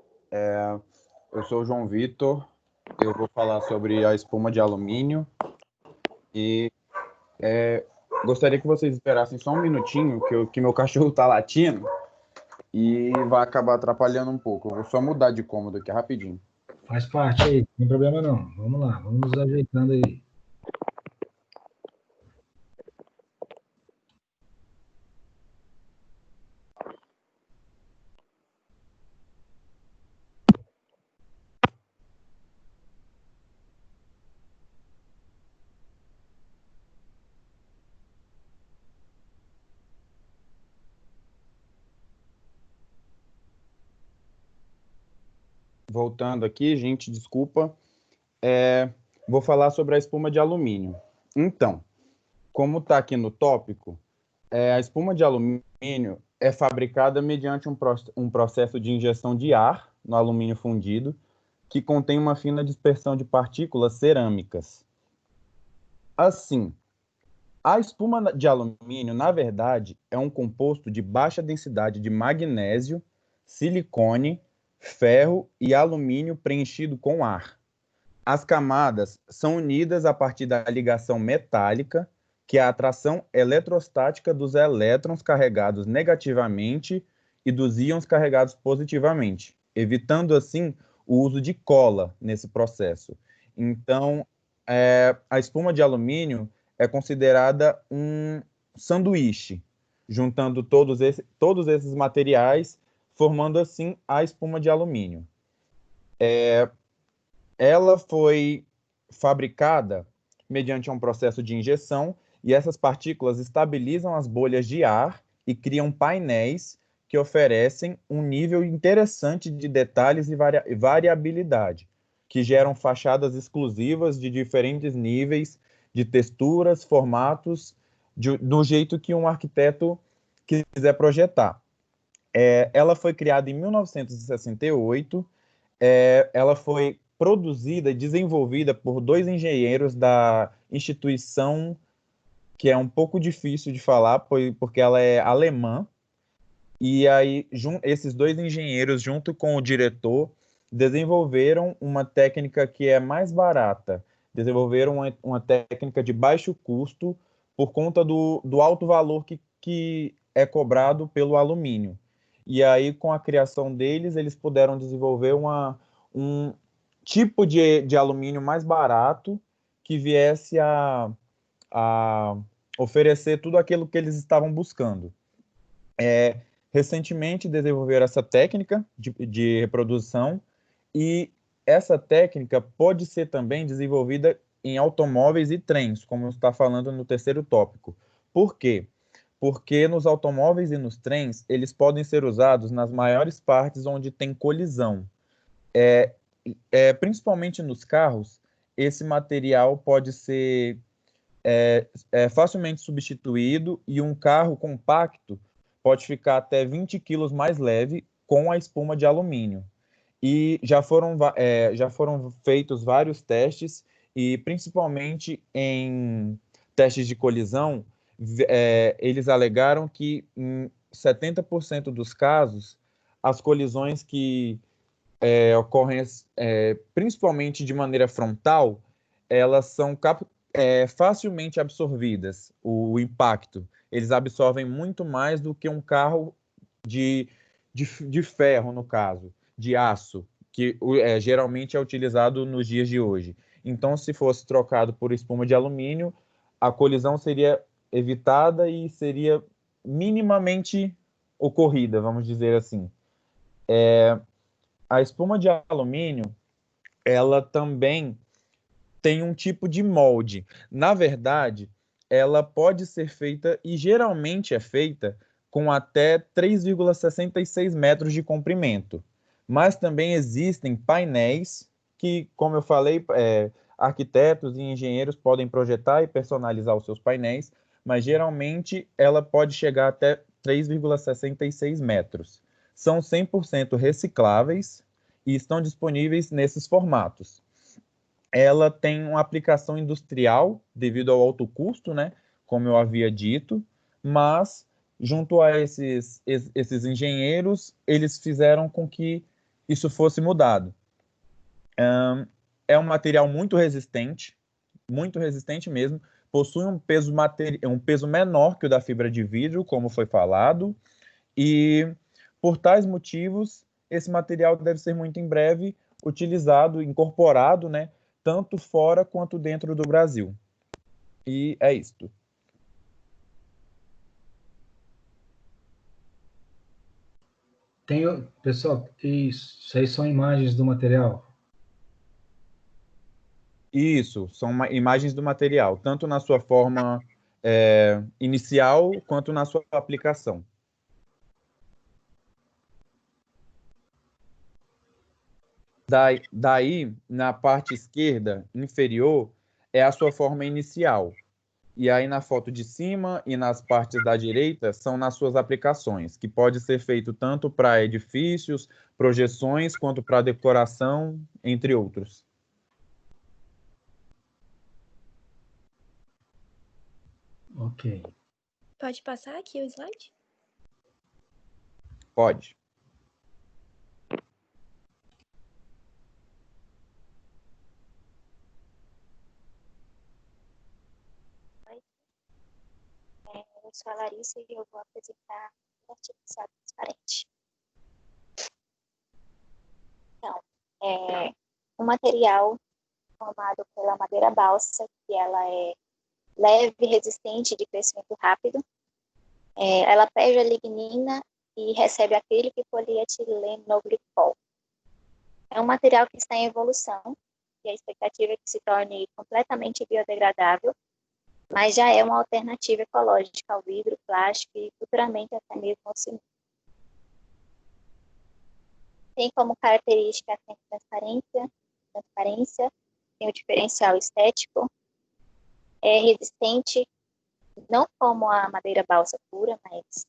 Eu sou o João Vitor, eu vou falar sobre a espuma de alumínio e gostaria que vocês esperassem só um minutinho, que meu cachorro está latindo e vai acabar atrapalhando um pouco. Eu vou só mudar de cômodo aqui rapidinho. Faz parte aí, não tem problema não. Vamos lá, vamos nos ajeitando aí. Voltando aqui, gente, desculpa. Vou falar sobre a espuma de alumínio. Então, como está aqui no tópico, a espuma de alumínio é fabricada mediante um processo de injeção de ar no alumínio fundido, que contém uma fina dispersão de partículas cerâmicas. Assim, a espuma de alumínio, na verdade, é um composto de baixa densidade de magnésio, silicone, ferro e alumínio preenchido com ar. As camadas são unidas a partir da ligação metálica, que é a atração eletrostática dos elétrons carregados negativamente e dos íons carregados positivamente, evitando, assim, o uso de cola nesse processo. Então, a espuma de alumínio é considerada um sanduíche, juntando todos esses materiais, formando, assim, a espuma de alumínio. Ela foi fabricada mediante um processo de injeção e essas partículas estabilizam as bolhas de ar e criam painéis que oferecem um nível interessante de detalhes e variabilidade, que geram fachadas exclusivas de diferentes níveis de texturas, formatos, do jeito que um arquiteto quiser projetar. Ela foi criada em 1968, ela foi produzida e desenvolvida por dois engenheiros da instituição, que é um pouco difícil de falar, porque ela é alemã, e aí esses dois engenheiros, junto com o diretor, desenvolveram uma técnica que é mais barata, desenvolveram uma técnica de baixo custo por conta do alto valor que é cobrado pelo alumínio. E aí, com a criação deles, eles puderam desenvolver um tipo de alumínio mais barato que viesse a oferecer tudo aquilo que eles estavam buscando. Recentemente desenvolveram essa técnica de reprodução e essa técnica pode ser também desenvolvida em automóveis e trens, como está falando no terceiro tópico. Por quê? Porque nos automóveis e nos trens, eles podem ser usados nas maiores partes onde tem colisão. Principalmente nos carros, esse material pode ser facilmente substituído e um carro compacto pode ficar até 20 quilos mais leve com a espuma de alumínio. E já foram feitos vários testes, e principalmente em testes de colisão, eles alegaram que em 70% dos casos, as colisões que ocorrem principalmente de maneira frontal, elas são facilmente absorvidas, o impacto. Eles absorvem muito mais do que um carro de ferro, no caso, de aço, que geralmente é utilizado nos dias de hoje. Então, se fosse trocado por espuma de alumínio, a colisão seria evitada e seria minimamente ocorrida, vamos dizer assim. A espuma de alumínio, ela também tem um tipo de molde. Na verdade, ela pode ser feita, e geralmente é feita, com até 3,66 metros de comprimento. Mas também existem painéis que, como eu falei, arquitetos e engenheiros podem projetar e personalizar os seus painéis, mas geralmente ela pode chegar até 3,66 metros. São 100% recicláveis e estão disponíveis nesses formatos. Ela tem uma aplicação industrial devido ao alto custo, né, como eu havia dito, mas junto a esses engenheiros, eles fizeram com que isso fosse mudado. É um material muito resistente mesmo, possui um peso menor que o da fibra de vidro, como foi falado, e por tais motivos, esse material deve ser muito em breve utilizado, incorporado, né, tanto fora quanto dentro do Brasil. E é isto. Pessoal, isso aí são imagens do material. Isso, são imagens do material, tanto na sua forma inicial, quanto na sua aplicação. Daí, na parte esquerda, inferior, é a sua forma inicial. E aí, na foto de cima e nas partes da direita, são nas suas aplicações, que pode ser feito tanto para edifícios, projeções, quanto para decoração, entre outros. Ok. Pode passar aqui o slide? Pode. Eu sou a Larissa e eu vou apresentar o artificial transparente. Então, um material formado pela madeira balsa, que ela é leve, resistente, de crescimento rápido. Ela perde a lignina e recebe acrílico e polietilenoglicol. É um material que está em evolução e a expectativa é que se torne completamente biodegradável, mas já é uma alternativa ecológica ao vidro, plástico e futuramente até mesmo ao cimento. Tem como característica a transparência, tem o diferencial estético, é resistente, não como a madeira balsa pura, mas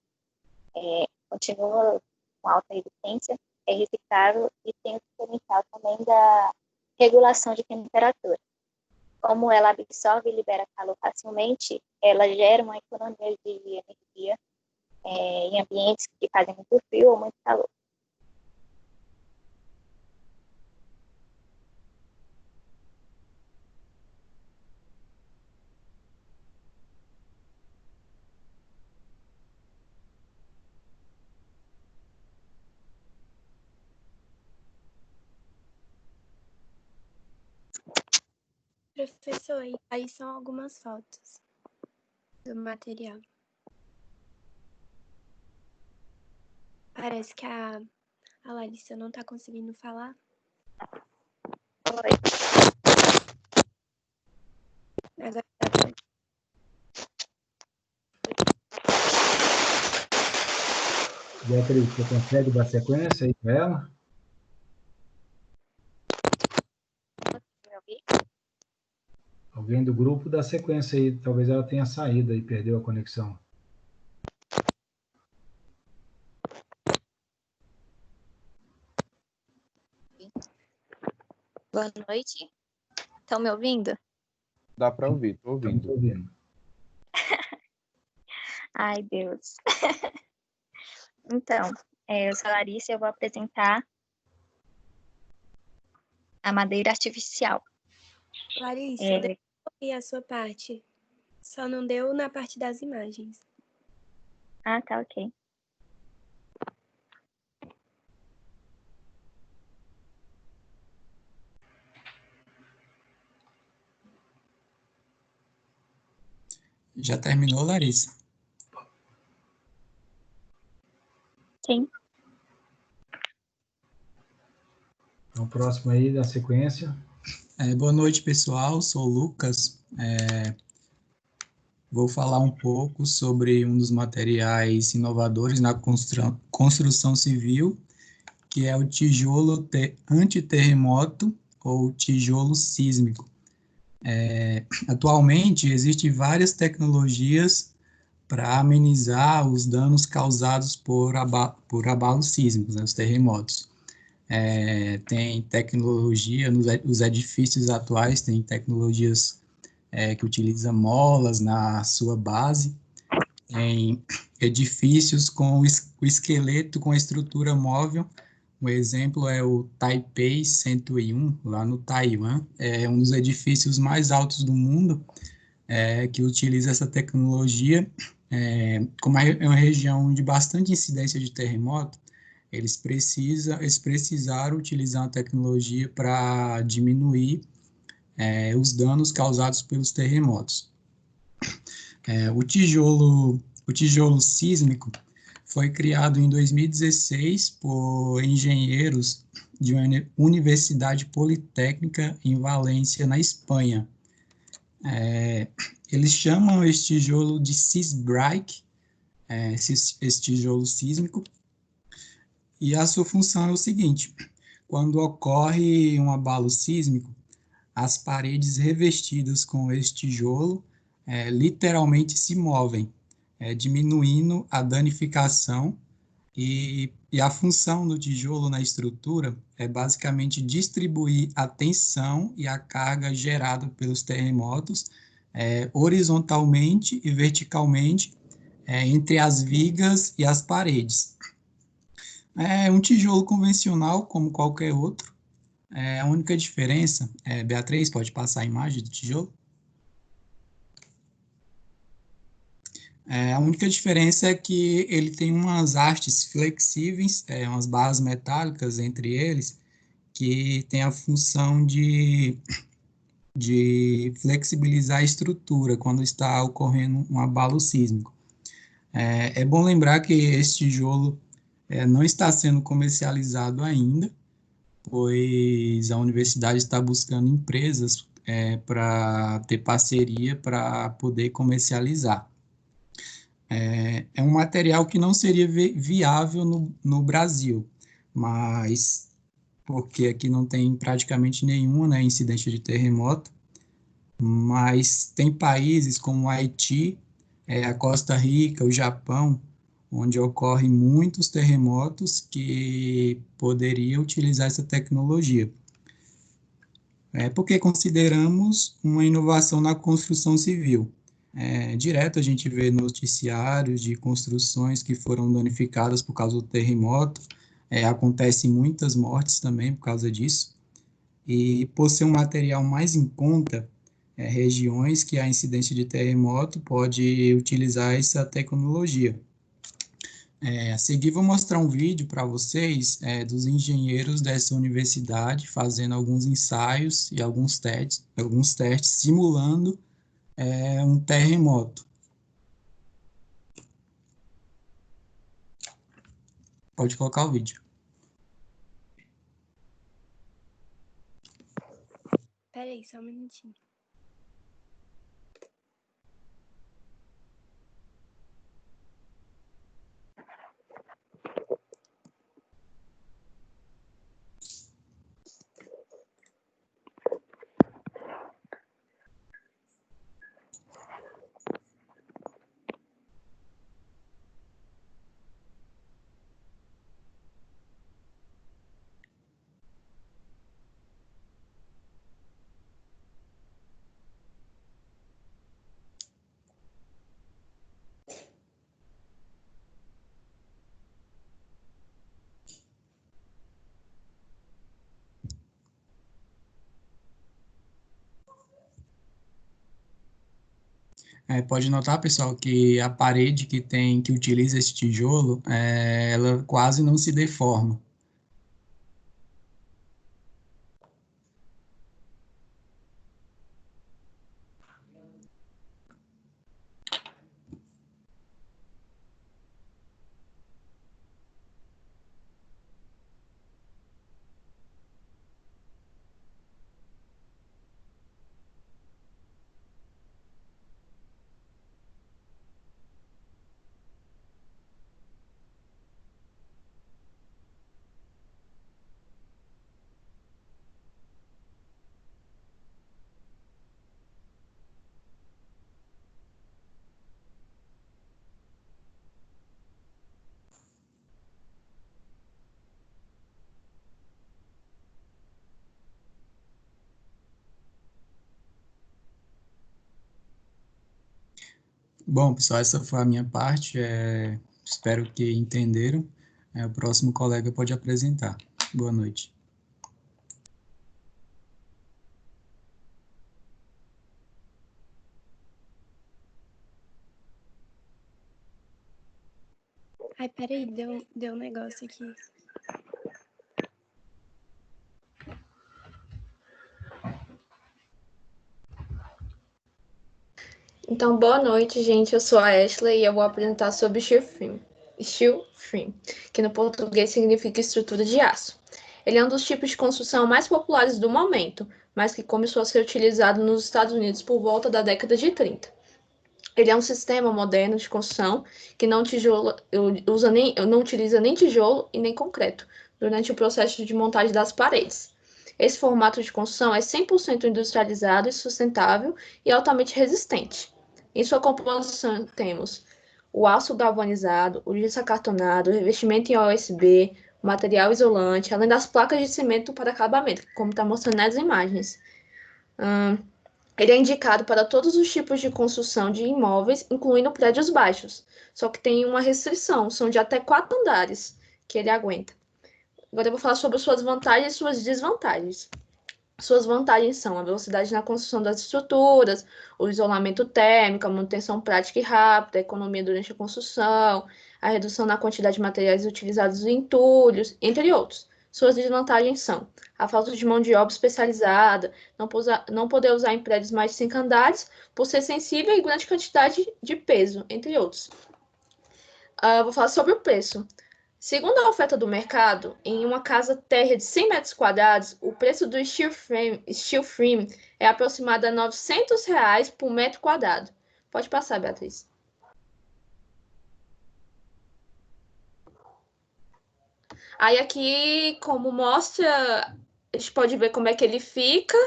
continua com alta resistência, é reciclável e tem o diferencial também da regulação de temperatura. Como ela absorve e libera calor facilmente, ela gera uma economia de energia em ambientes que fazem muito frio ou muito calor. Professor, aí são algumas fotos do material. Parece que a Larissa não está conseguindo falar. Oi. Agora tá. Beatriz, você consegue dar sequência aí para ela? Me ouvir? Alguém do grupo dá sequência aí. Talvez ela tenha saído e perdeu a conexão. Boa noite. Estão me ouvindo? Dá para ouvir, estou Estamos ouvindo. ouvindo. Ai, Deus. Então, eu sou a Larissa e eu vou apresentar a madeira artificial. Larissa, É. deixa eu ouvir a sua parte. Só não deu na parte das imagens. Ah, tá, ok. Já terminou, Larissa? Sim. Então, próximo aí da sequência. Boa noite, pessoal. Sou o Lucas. Vou falar um pouco sobre um dos materiais inovadores na construção civil, que é o tijolo antiterremoto ou tijolo sísmico. Atualmente, existem várias tecnologias para amenizar os danos causados por abalos sísmicos, né, os terremotos. Tem tecnologia, os edifícios atuais têm tecnologias que utilizam molas na sua base, tem edifícios com o esqueleto com a estrutura móvel. Um exemplo é o Taipei 101, lá no Taiwan. É um dos edifícios mais altos do mundo que utiliza essa tecnologia. Como é uma região de bastante incidência de terremoto, eles precisaram utilizar a tecnologia para diminuir os danos causados pelos terremotos. O tijolo sísmico foi criado em 2016 por engenheiros de uma universidade politécnica em Valência, na Espanha. Eles chamam esse tijolo de Sisbrike, esse tijolo sísmico, e a sua função é o seguinte: quando ocorre um abalo sísmico, as paredes revestidas com esse tijolo literalmente se movem, diminuindo a danificação, e a função do tijolo na estrutura é basicamente distribuir a tensão e a carga gerada pelos terremotos horizontalmente e verticalmente entre as vigas e as paredes. É um tijolo convencional, como qualquer outro. A única diferença, Beatriz, pode passar a imagem do tijolo? A única diferença é que ele tem umas hastes flexíveis, umas barras metálicas entre eles, que tem a função de flexibilizar a estrutura quando está ocorrendo um abalo sísmico. É bom lembrar que esse tijolo não está sendo comercializado ainda, pois a universidade está buscando empresas para ter parceria para poder comercializar. É um material que não seria viável no Brasil, mas porque aqui não tem praticamente nenhum, né, incidente de terremoto, mas tem países como o Haiti, a Costa Rica, o Japão, onde ocorrem muitos terremotos que poderiam utilizar essa tecnologia. Porque consideramos uma inovação na construção civil. Direto a gente vê noticiários de construções que foram danificadas por causa do terremoto, acontecem muitas mortes também por causa disso, e por ser um material mais em conta, regiões que há incidência de terremoto pode utilizar essa tecnologia. A seguir vou mostrar um vídeo para vocês dos engenheiros dessa universidade fazendo alguns ensaios e alguns testes simulando um terremoto. Pode colocar o vídeo. Peraí, só um minutinho. Pode notar, pessoal, que a parede que utiliza esse tijolo, ela quase não se deforma. Bom, pessoal, essa foi a minha parte. Espero que entenderam. O próximo colega pode apresentar. Boa noite. Ai, peraí, deu um negócio aqui. Então, boa noite, gente. Eu sou a Ashley e eu vou apresentar sobre steel frame, que no português significa estrutura de aço. Ele é um dos tipos de construção mais populares do momento, mas que começou a ser utilizado nos Estados Unidos por volta da década de 30. Ele é um sistema moderno de construção que não utiliza nem tijolo e nem concreto durante o processo de montagem das paredes. Esse formato de construção é 100% industrializado e sustentável e altamente resistente. Em sua composição temos o aço galvanizado, o gesso acartonado, o revestimento em OSB, o material isolante, além das placas de cimento para acabamento, como está mostrando nas imagens. Ele é indicado para todos os tipos de construção de imóveis, incluindo prédios baixos. Só que tem uma restrição, são de até 4 andares que ele aguenta. Agora eu vou falar sobre suas vantagens e suas desvantagens. Suas vantagens são a velocidade na construção das estruturas, o isolamento térmico, a manutenção prática e rápida, a economia durante a construção, a redução na quantidade de materiais utilizados em entulhos, entre outros. Suas desvantagens são a falta de mão de obra especializada, não poder usar em prédios mais de 5 andares, por ser sensível e grande quantidade de peso, entre outros. Vou falar sobre o preço. Segundo a oferta do mercado, em uma casa térrea de 100 metros quadrados, o preço do steel frame é aproximado a R$ 900 por metro quadrado. Pode passar, Beatriz. Aí aqui, como mostra, a gente pode ver como é que ele fica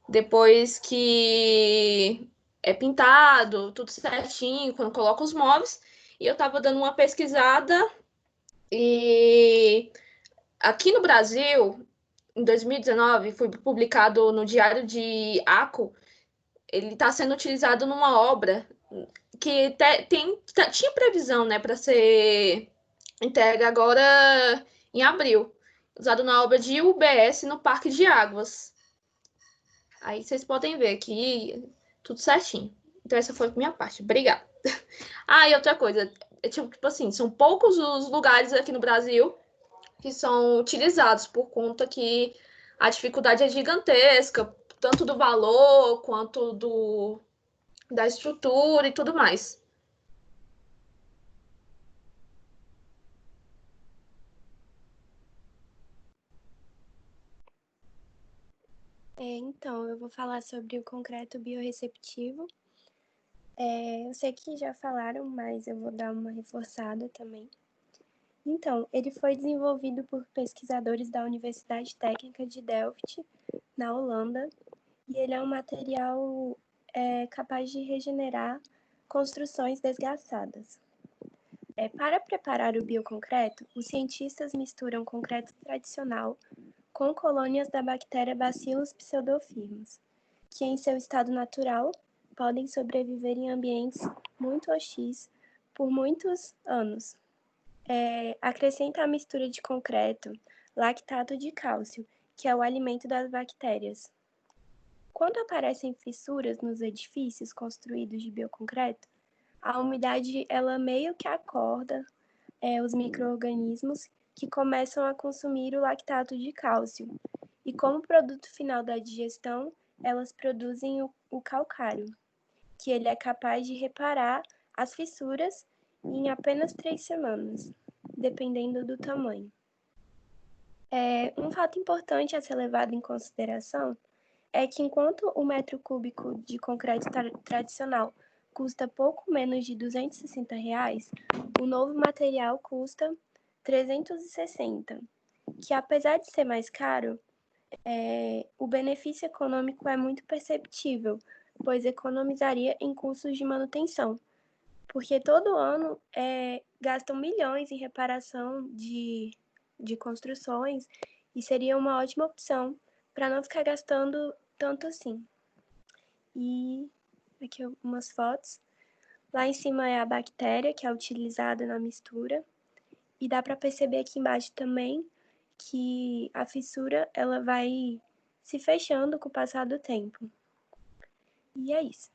depois que é pintado, tudo certinho, quando coloca os móveis. E eu estava dando uma pesquisada e aqui no Brasil, em 2019, foi publicado no Diário de Aco, ele está sendo utilizado numa obra que tinha previsão, né, para ser entregue agora em abril, usado na obra de UBS no Parque de Águas. Aí vocês podem ver aqui tudo certinho. Então essa foi a minha parte. Obrigada. E outra coisa, tipo assim, são poucos os lugares aqui no Brasil que são utilizados por conta que a dificuldade é gigantesca, tanto do valor quanto da estrutura e tudo mais. Então, eu vou falar sobre o concreto biorreceptivo. Eu sei que já falaram, mas eu vou dar uma reforçada também. Então, ele foi desenvolvido por pesquisadores da Universidade Técnica de Delft, na Holanda, e ele é um material capaz de regenerar construções desgastadas. Para preparar o bioconcreto, os cientistas misturam concreto tradicional com colônias da bactéria Bacillus pseudofirmus, que em seu estado natural podem sobreviver em ambientes muito hostis por muitos anos. Acrescenta à mistura de concreto lactato de cálcio, que é o alimento das bactérias. quando aparecem fissuras nos edifícios construídos de bioconcreto, a umidade ela meio que acorda os micro-organismos que começam a consumir o lactato de cálcio. E como produto final da digestão, elas produzem o calcário, que ele é capaz de reparar as fissuras em apenas 3 semanas, dependendo do tamanho. Um fato importante a ser levado em consideração é que enquanto o metro cúbico de concreto tradicional custa pouco menos de R$260, o novo material custa 360, que apesar de ser mais caro, o benefício econômico é muito perceptível, pois economizaria em custos de manutenção, porque todo ano gastam milhões em reparação de construções e seria uma ótima opção para não ficar gastando tanto assim. E aqui umas fotos. Lá em cima é a bactéria que é utilizada na mistura e dá para perceber aqui embaixo também que a fissura ela vai se fechando com o passar do tempo. E é isso.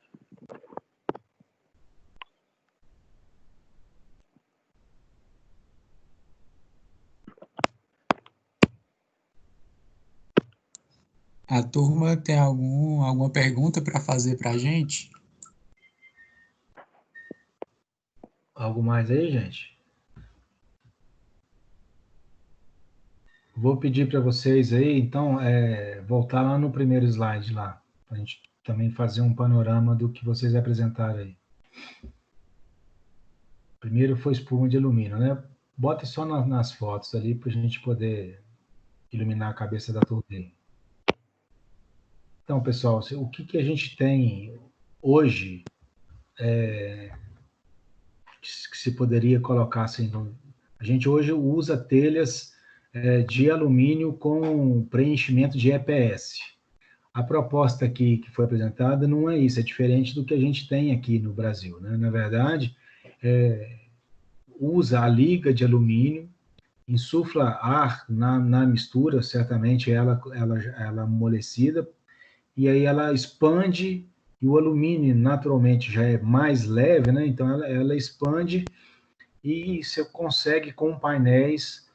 A turma tem alguma pergunta para fazer para a gente? Algo mais aí, gente? Vou pedir para vocês aí, então, voltar lá no primeiro slide lá, para a gente também fazer um panorama do que vocês apresentaram aí. Primeiro foi espuma de alumínio, né? Bota só nas fotos ali para a gente poder iluminar a cabeça da turma aí. Então, pessoal, o que a gente tem hoje que se poderia colocar assim, a gente hoje usa telhas de alumínio com preenchimento de EPS. A proposta aqui que foi apresentada não é isso, é diferente do que a gente tem aqui no Brasil, né? Na verdade, usa a liga de alumínio, insufla ar na mistura, certamente ela amolecida, e aí ela expande, e o alumínio naturalmente já é mais leve, né? Então ela expande e você consegue com painéis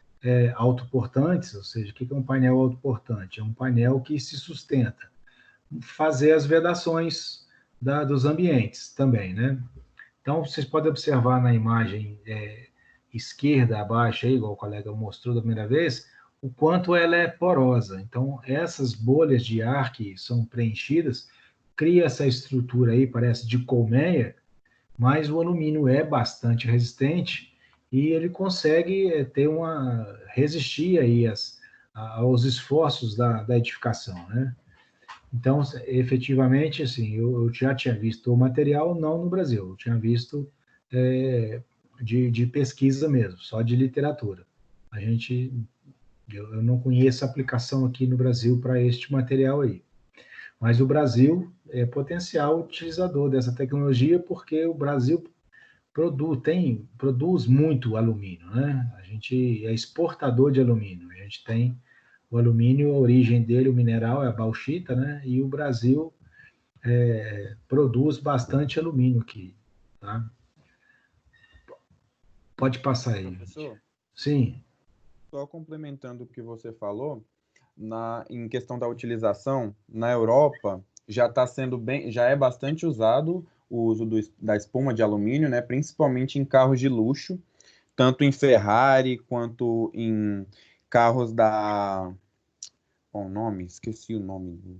autoportantes, ou seja, o que é um painel autoportante? É um painel que se sustenta. Fazer as vedações dos ambientes também, né? Então, vocês podem observar na imagem esquerda abaixo, aí, igual o colega mostrou da primeira vez, o quanto ela é porosa. Então, essas bolhas de ar que são preenchidas, cria essa estrutura aí, parece de colmeia, mas o alumínio é bastante resistente e ele consegue resistir aí aos esforços da edificação, né? Então, efetivamente, assim, eu já tinha visto o material, não no Brasil, eu tinha visto de pesquisa mesmo, só de literatura. Eu não conheço aplicação aqui no Brasil para este material aí. Mas o Brasil é potencial utilizador dessa tecnologia porque o Brasil produz muito alumínio, né? A gente é exportador de alumínio. A gente tem o alumínio, a origem dele, o mineral é a bauxita, né? E o Brasil produz bastante alumínio aqui, tá? Pode passar aí. Professor? Sim. Só complementando o que você falou, em questão da utilização, na Europa já é bastante usado o uso da espuma de alumínio, né, principalmente em carros de luxo, tanto em Ferrari quanto em carros qual o nome? Esqueci o nome.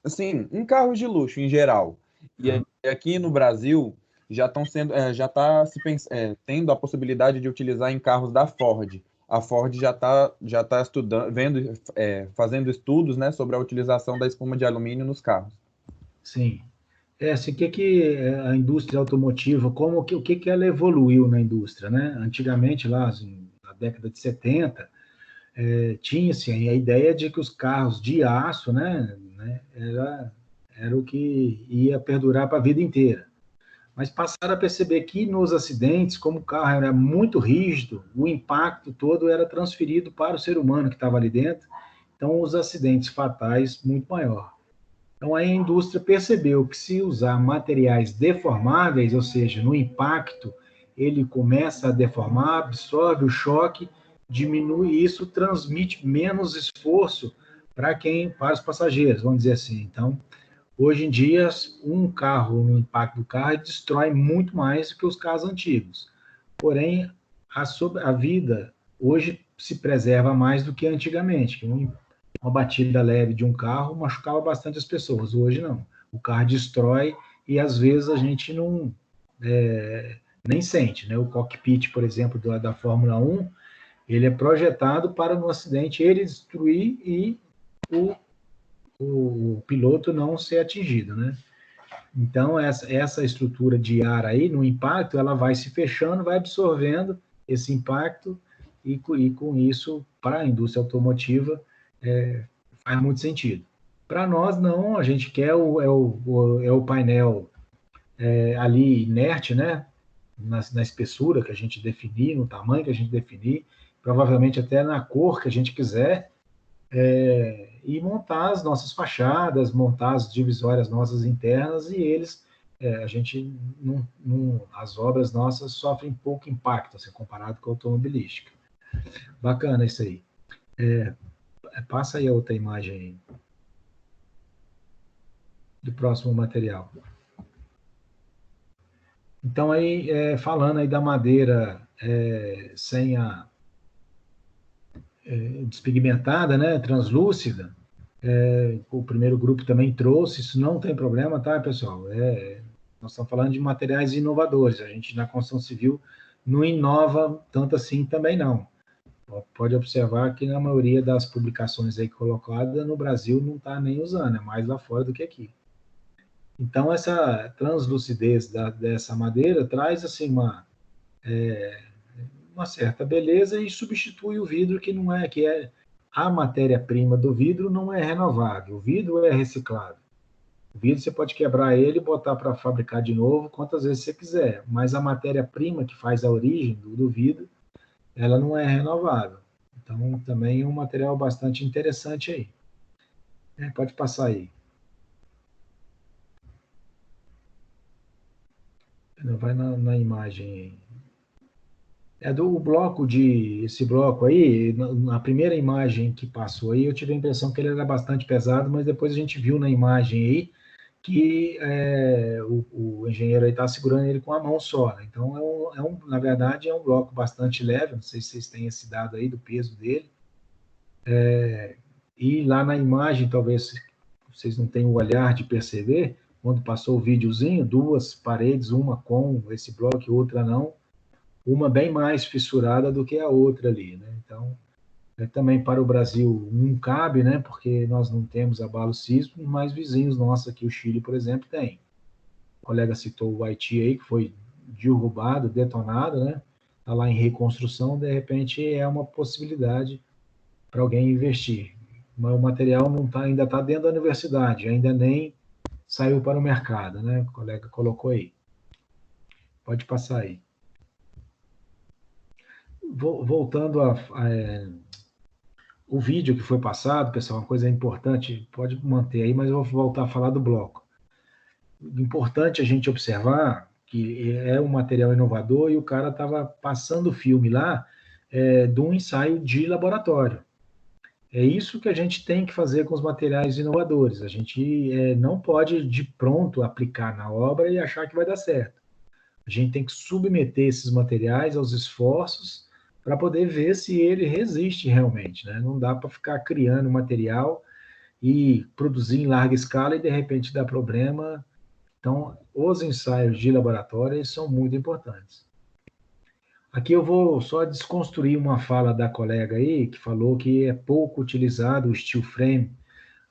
Assim, em carros de luxo em geral. E aqui no Brasil já está tendo a possibilidade de utilizar em carros da Ford. A Ford já tá estudando, fazendo estudos, né, sobre a utilização da espuma de alumínio nos carros. Sim. Assim, o que a indústria automotiva, o que ela evoluiu na indústria, né? Antigamente, lá assim, na década de 70, tinha-se a ideia de que os carros de aço, né, era o que ia perdurar para a vida inteira. Mas passaram a perceber que nos acidentes, como o carro era muito rígido, o impacto todo era transferido para o ser humano que estava ali dentro, então os acidentes fatais muito maior. Então, aí a indústria percebeu que se usar materiais deformáveis, ou seja, no impacto, ele começa a deformar, absorve o choque, diminui isso, transmite menos esforço para os passageiros, vamos dizer assim. Então, hoje em dia, um carro, no impacto do carro, destrói muito mais do que os carros antigos. Porém, a vida hoje se preserva mais do que antigamente, que uma batida leve de um carro machucava bastante as pessoas. Hoje não. O carro destrói e às vezes a gente não nem sente, né? O cockpit, por exemplo, da Fórmula 1, ele é projetado para no acidente ele destruir e o piloto não ser atingido, né? Então, essa estrutura de ar aí, no impacto, ela vai se fechando, vai absorvendo esse impacto e com isso, para a indústria automotiva, faz muito sentido. Para nós, não, a gente quer o painel ali inerte, né? Na espessura que a gente definir, no tamanho que a gente definir, provavelmente até na cor que a gente quiser, e montar as nossas fachadas, montar as divisórias nossas internas, e a gente, as obras nossas sofrem pouco impacto, assim, comparado com a automobilística. Bacana isso aí. Passa aí a outra imagem aí, do próximo material. Então, aí, falando aí da madeira sem a despigmentada, né, translúcida, o primeiro grupo também trouxe, isso não tem problema, tá, pessoal? Nós estamos falando de materiais inovadores, a gente na construção civil não inova tanto assim também não. Pode observar que na maioria das publicações aí colocadas no Brasil não está nem usando, é mais lá fora do que aqui. Então, essa translucidez dessa madeira traz assim uma certa beleza e substitui o vidro, que não é, que é a matéria-prima do vidro não é renovável, o vidro é reciclável. O vidro você pode quebrar ele e botar para fabricar de novo quantas vezes você quiser, mas a matéria-prima que faz a origem do vidro, ela não é renovável. Então, também é um material bastante interessante aí. Pode passar aí. Vai na imagem aí. Esse bloco aí, na primeira imagem que passou aí, eu tive a impressão que ele era bastante pesado, mas depois a gente viu na imagem aí que o engenheiro aí está segurando ele com a mão só, né? Então, na verdade, é um bloco bastante leve, não sei se vocês têm esse dado aí do peso dele. E lá na imagem, talvez vocês não tenham o olhar de perceber, quando passou o videozinho, duas paredes, uma com esse bloco e outra não, uma bem mais fissurada do que a outra ali, né? Então, também para o Brasil não cabe, né? Porque nós não temos abalo sísmico, mas vizinhos nossos aqui, o Chile, por exemplo, tem. O colega citou o Haiti aí, que foi derrubado, detonado, né? Está lá em reconstrução, de repente é uma possibilidade para alguém investir. Mas o material ainda está dentro da universidade, ainda nem saiu para o mercado, né? O colega colocou aí. Pode passar aí. Voltando o vídeo que foi passado, pessoal, uma coisa importante, pode manter aí, mas eu vou voltar a falar do bloco. Importante a gente observar que é um material inovador e o cara estava passando o filme lá de um ensaio de laboratório. É isso que a gente tem que fazer com os materiais inovadores. A gente não pode, de pronto, aplicar na obra e achar que vai dar certo. A gente tem que submeter esses materiais aos esforços para poder ver se ele resiste realmente, né? Não dá para ficar criando material e produzir em larga escala e, de repente, dar problema. Então, os ensaios de laboratório são muito importantes. Aqui eu vou só desconstruir uma fala da colega aí, que falou que é pouco utilizado o steel frame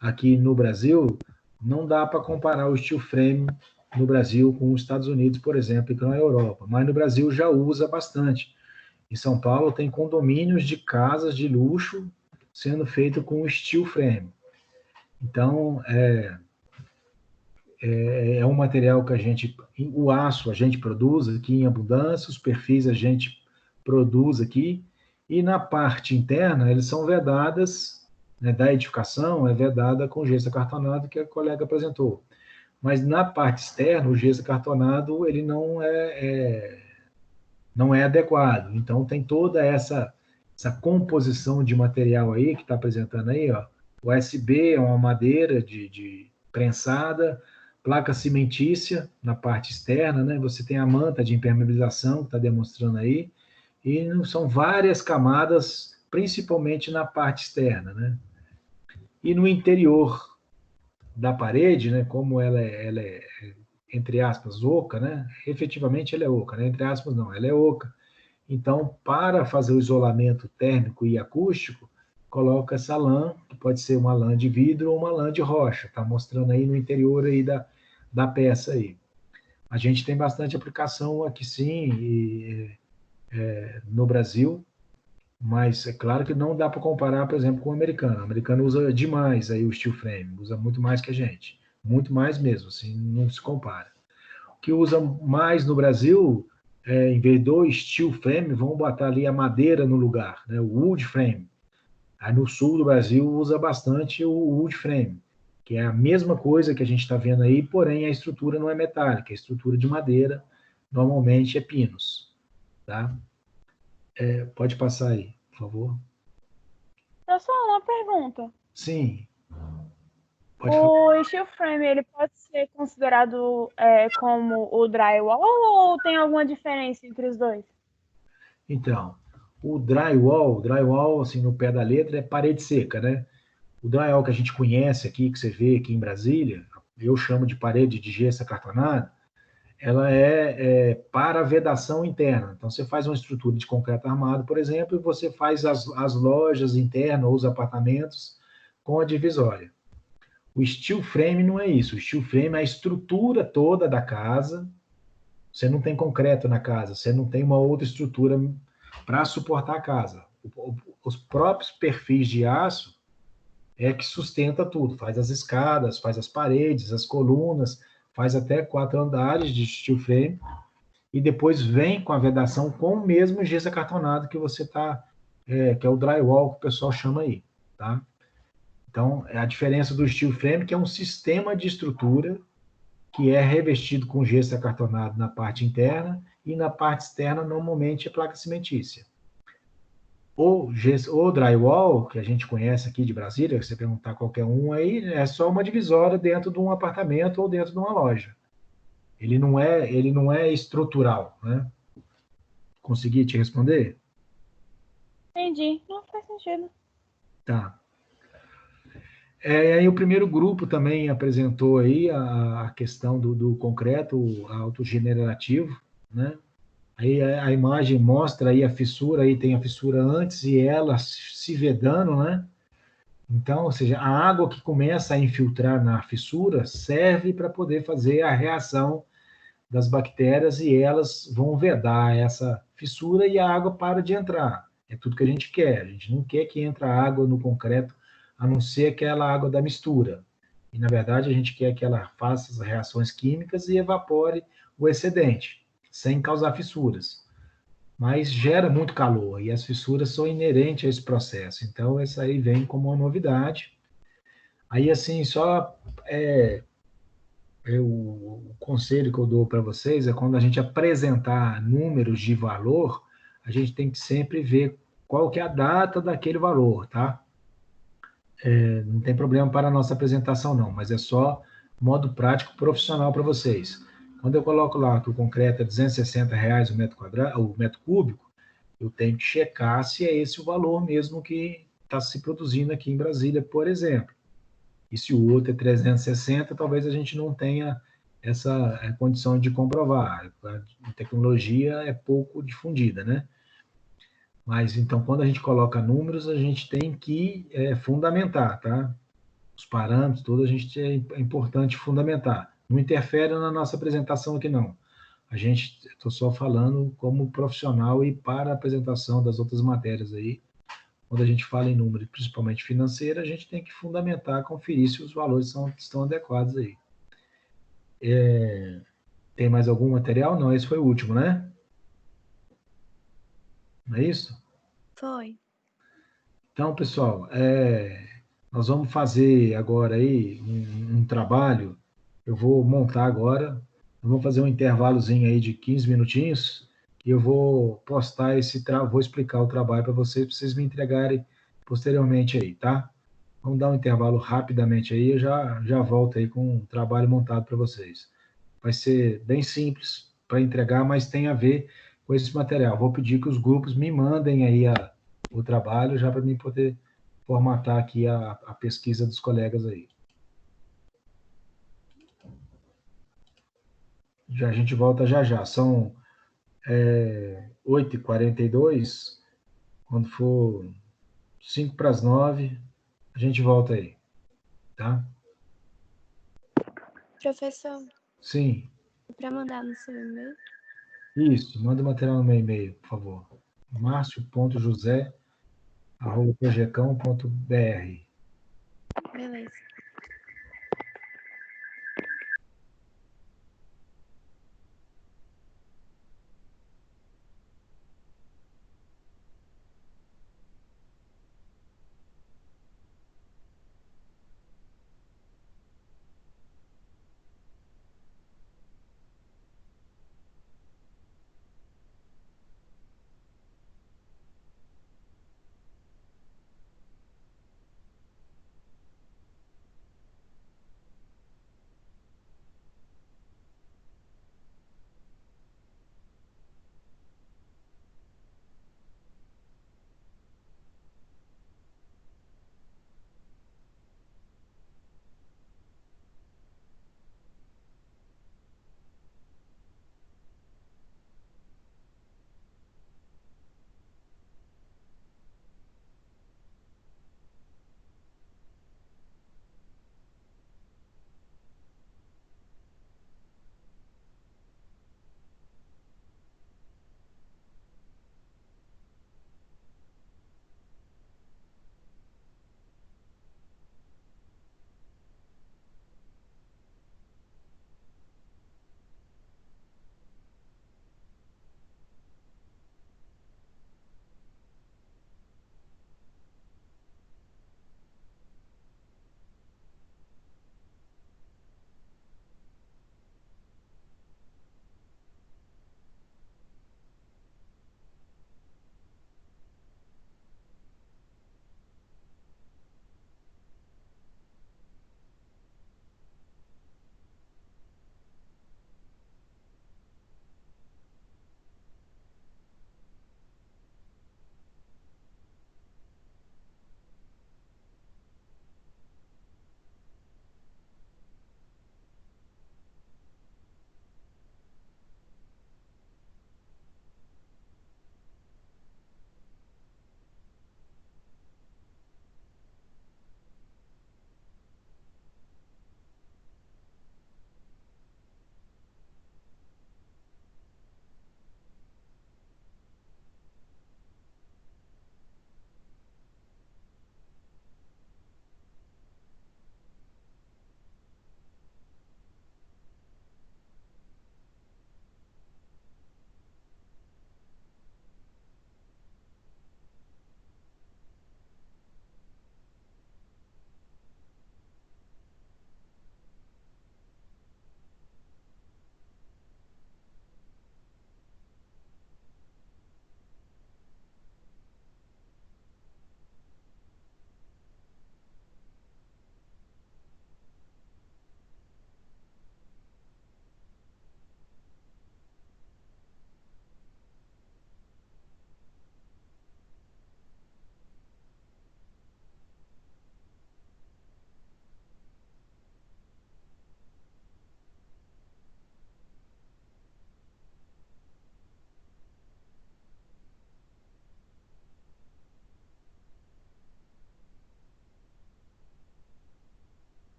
aqui no Brasil. Não dá para comparar o steel frame no Brasil com os Estados Unidos, por exemplo, e com a Europa, mas no Brasil já usa bastante. Em São Paulo tem condomínios de casas de luxo sendo feito com steel frame. Então, é um material que o aço a gente produz aqui em abundância, os perfis a gente produz aqui, e na parte interna eles são vedadas né, da edificação é vedada com gesso acartonado, que a colega apresentou. Mas na parte externa, o gesso acartonado ele não é adequado. Então, tem toda essa composição de material aí, que está apresentando aí, ó. O USB é uma madeira de prensada, placa cimentícia na parte externa, né? Você tem a manta de impermeabilização, que está demonstrando aí, e são várias camadas, principalmente na parte externa, né? E no interior da parede, né, como ela é, entre aspas, oca, né? Efetivamente ela é oca, né? Entre aspas não, ela é oca. Então, para fazer o isolamento térmico e acústico, coloca essa lã, que pode ser uma lã de vidro ou uma lã de rocha, tá mostrando aí no interior aí da peça aí. A gente tem bastante aplicação aqui sim, no Brasil, mas é claro que não dá para comparar, por exemplo, com o americano. O americano usa demais aí o steel frame, usa muito mais que a gente, muito mais mesmo, assim, não se compara. O que usa mais no Brasil, em vez do steel frame, vão botar ali a madeira no lugar, né, o wood frame. Aí no sul do Brasil usa bastante o wood frame, que é a mesma coisa que a gente está vendo aí, porém a estrutura não é metálica, a estrutura de madeira normalmente é pinos, tá? Pode passar aí, por favor. Eu só uma pergunta. Sim, pode falar. O steel frame, ele pode ser considerado como o drywall ou tem alguma diferença entre os dois? Então, o drywall, assim, no pé da letra, é parede seca, né? O drywall que a gente conhece aqui, que você vê aqui em Brasília, eu chamo de parede de gesso acartonado, ela é para vedação interna. Então, você faz uma estrutura de concreto armado, por exemplo, e você faz as lojas internas ou os apartamentos com a divisória. O steel frame não é isso. O steel frame é a estrutura toda da casa. Você não tem concreto na casa, você não tem uma outra estrutura para suportar a casa. Os próprios perfis de aço é que sustenta tudo, faz as escadas, faz as paredes, as colunas, faz até 4 andares de steel frame e depois vem com a vedação com o mesmo gesso acartonado que você está, que é o drywall que o pessoal chama aí, tá? Então, é a diferença do steel frame, que é um sistema de estrutura que é revestido com gesso acartonado na parte interna e na parte externa, normalmente, é placa cimentícia. O drywall, que a gente conhece aqui de Brasília, se você perguntar qualquer um aí, é só uma divisória dentro de um apartamento ou dentro de uma loja. Ele não é estrutural, né? Consegui te responder? Entendi. Não faz sentido. Tá. Aí o primeiro grupo também apresentou aí a questão do concreto autogenerativo, né? Aí a imagem mostra aí a fissura, aí tem a fissura antes e ela se vedando, né? Então, ou seja, a água que começa a infiltrar na fissura serve para poder fazer a reação das bactérias e elas vão vedar essa fissura e a água para de entrar. É tudo que a gente quer. A gente não quer que entre água no concreto, a não ser aquela água da mistura. E, na verdade, a gente quer que ela faça as reações químicas e evapore o excedente, sem causar fissuras. Mas gera muito calor e as fissuras são inerentes a esse processo. Então, essa aí vem como uma novidade. Aí, assim, só o conselho que eu dou para vocês é quando a gente apresentar números de valor, a gente tem que sempre ver qual que é a data daquele valor, tá? Não tem problema para a nossa apresentação, não, mas é só modo prático profissional para vocês. Quando eu coloco lá que o concreto é R$260 o metro quadrado, o metro cúbico, eu tenho que checar se é esse o valor mesmo que está se produzindo aqui em Brasília, por exemplo. E se o outro é 360, talvez a gente não tenha essa condição de comprovar. A tecnologia é pouco difundida, né? Mas, então, quando a gente coloca números, a gente tem que fundamentar, tá? Os parâmetros, todos, a gente é importante fundamentar. Não interfere na nossa apresentação aqui, não. Estou só falando como profissional e para a apresentação das outras matérias aí. Quando a gente fala em número, principalmente financeiro, a gente tem que fundamentar, conferir se os valores estão adequados aí. Tem mais algum material? Não, esse foi o último, né? Não é isso? Foi. Então, pessoal, Nós vamos fazer agora aí um trabalho. Eu vou montar agora. Vamos fazer um intervalozinho aí de 15 minutinhos e eu vou postar vou explicar o trabalho para vocês me entregarem posteriormente aí, tá? Vamos dar um intervalo rapidamente aí, eu já volto aí com um trabalho montado para vocês. Vai ser bem simples para entregar, mas tem a ver com esse material. Vou pedir que os grupos me mandem aí o trabalho já para mim poder formatar aqui a pesquisa dos colegas aí. Já a gente volta já já. São 8h42. Quando for 5 para as 9, a gente volta aí, tá? Professor, Sim, para mandar no seu e-mail? isso. Manda o material no meu e-mail, por favor. marcio.josé@projecão.br. Beleza.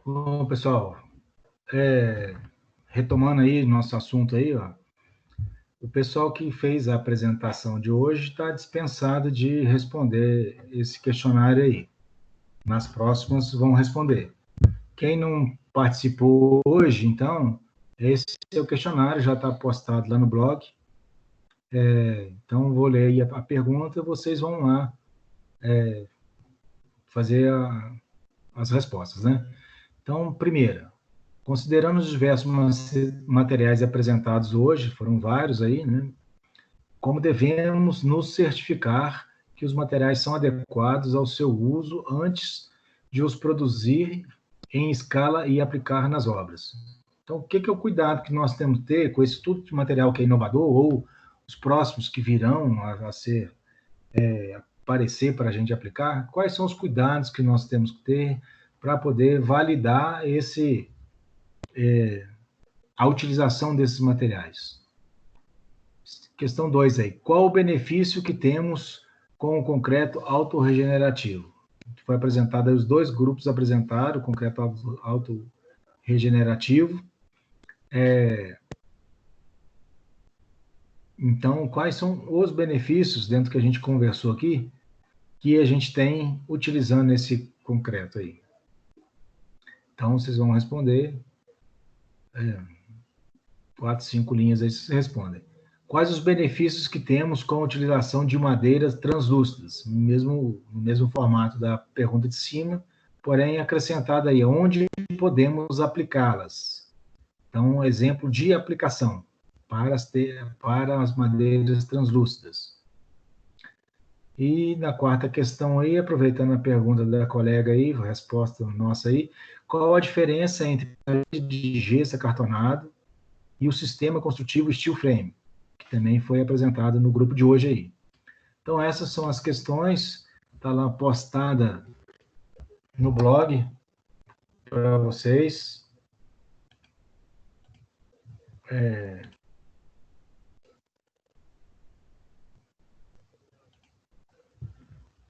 Bom, pessoal, retomando aí nosso assunto aí, ó, o pessoal que fez a apresentação de hoje está dispensado de responder esse questionário aí. Nas próximas vão responder. Quem não participou hoje, então, esse é o questionário, já está postado lá no blog. Então, vou ler aí a pergunta e vocês vão lá fazer as respostas, né? Então, primeira, considerando os diversos materiais apresentados hoje, foram vários aí, né? Como devemos nos certificar que os materiais são adequados ao seu uso antes de os produzir em escala e aplicar nas obras? Então, o que é o cuidado que nós temos que ter com esse tipo de material que é inovador ou os próximos que virão a ser aparecer para a gente aplicar? Quais são os cuidados que nós temos que ter para poder validar a utilização desses materiais? Questão 2 aí. Qual o benefício que temos com o concreto autorregenerativo? Foi apresentado aí, os dois grupos apresentaram o concreto autorregenerativo. Então, quais são os benefícios, dentro do que a gente conversou aqui, que a gente tem utilizando esse concreto aí? Então, vocês vão responder 4, 5 linhas aí, vocês respondem. Quais os benefícios que temos com a utilização de madeiras translúcidas? No mesmo formato da pergunta de cima, porém acrescentada aí, onde podemos aplicá-las? Então, um exemplo de aplicação para as madeiras translúcidas. E na quarta questão aí, aproveitando a pergunta da colega aí, a resposta nossa aí, qual a diferença entre a parede de gesso acartonado e o sistema construtivo steel frame, que também foi apresentado no grupo de hoje aí? Então, essas são as questões, está lá postada no blog para vocês.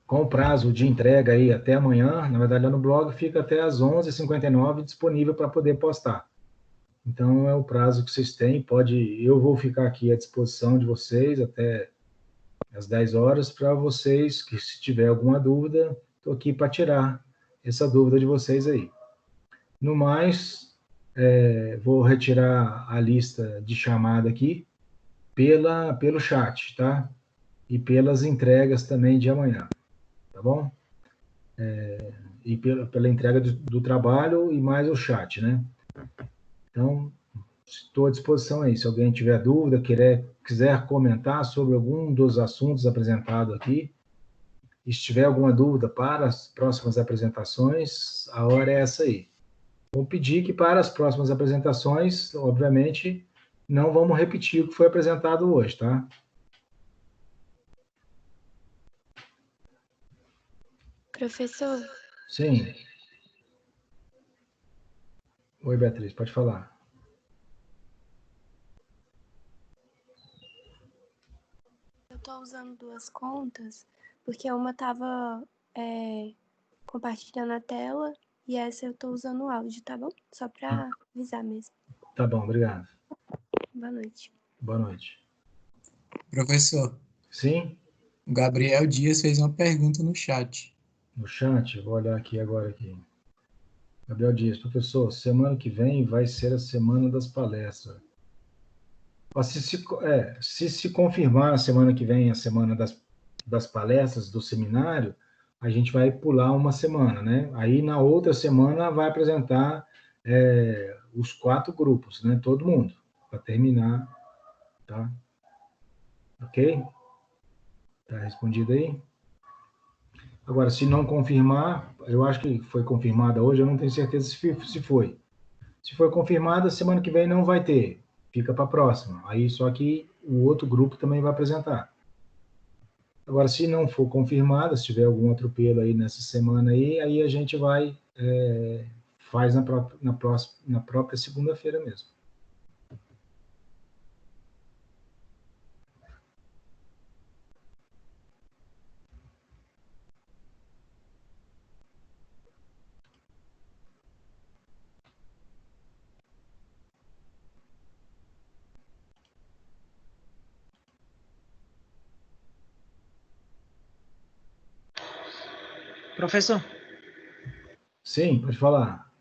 Com prazo de entrega aí até amanhã, na verdade lá no blog fica até às 11h59 disponível para poder postar. Então é o prazo que vocês têm, eu vou ficar aqui à disposição de vocês até às 10 horas para vocês, que se tiver alguma dúvida, estou aqui para tirar essa dúvida de vocês aí. No mais, vou retirar a lista de chamada aqui pelo chat, tá? E pelas entregas também de amanhã, tá bom? E pela entrega do trabalho e mais o chat, né? Então, estou à disposição aí. Se alguém tiver dúvida, quiser comentar sobre algum dos assuntos apresentados aqui, e se tiver alguma dúvida para as próximas apresentações, a hora é essa aí. Vou pedir que para as próximas apresentações, obviamente, não vamos repetir o que foi apresentado hoje, tá? Professor, Sim. Oi, Beatriz, pode falar. eu estou usando duas contas, porque uma estava compartilhando a tela e essa eu estou usando o áudio, tá bom? Só para avisar mesmo. Tá bom, obrigado. Boa noite. Boa noite. Professor, Sim? o Gabriel Dias fez uma pergunta no chat. No chat, vou olhar aqui agora aqui. Gabriel Dias, professor, semana que vem vai ser a semana das palestras. Se se confirmar a semana que vem a semana das palestras do seminário, a gente vai pular uma semana, né? Aí na outra semana vai apresentar os 4 grupos, né? Todo mundo, para terminar, tá? Ok? Tá respondido aí? Agora, se não confirmar, eu acho que foi confirmada hoje, eu não tenho certeza se foi. Se for confirmada, semana que vem não vai ter, fica para a próxima. Aí só que o outro grupo também vai apresentar. Agora, se não for confirmada, se tiver algum atropelo aí nessa semana aí a gente vai, faz na própria segunda-feira mesmo. Professor, Sim, pode falar.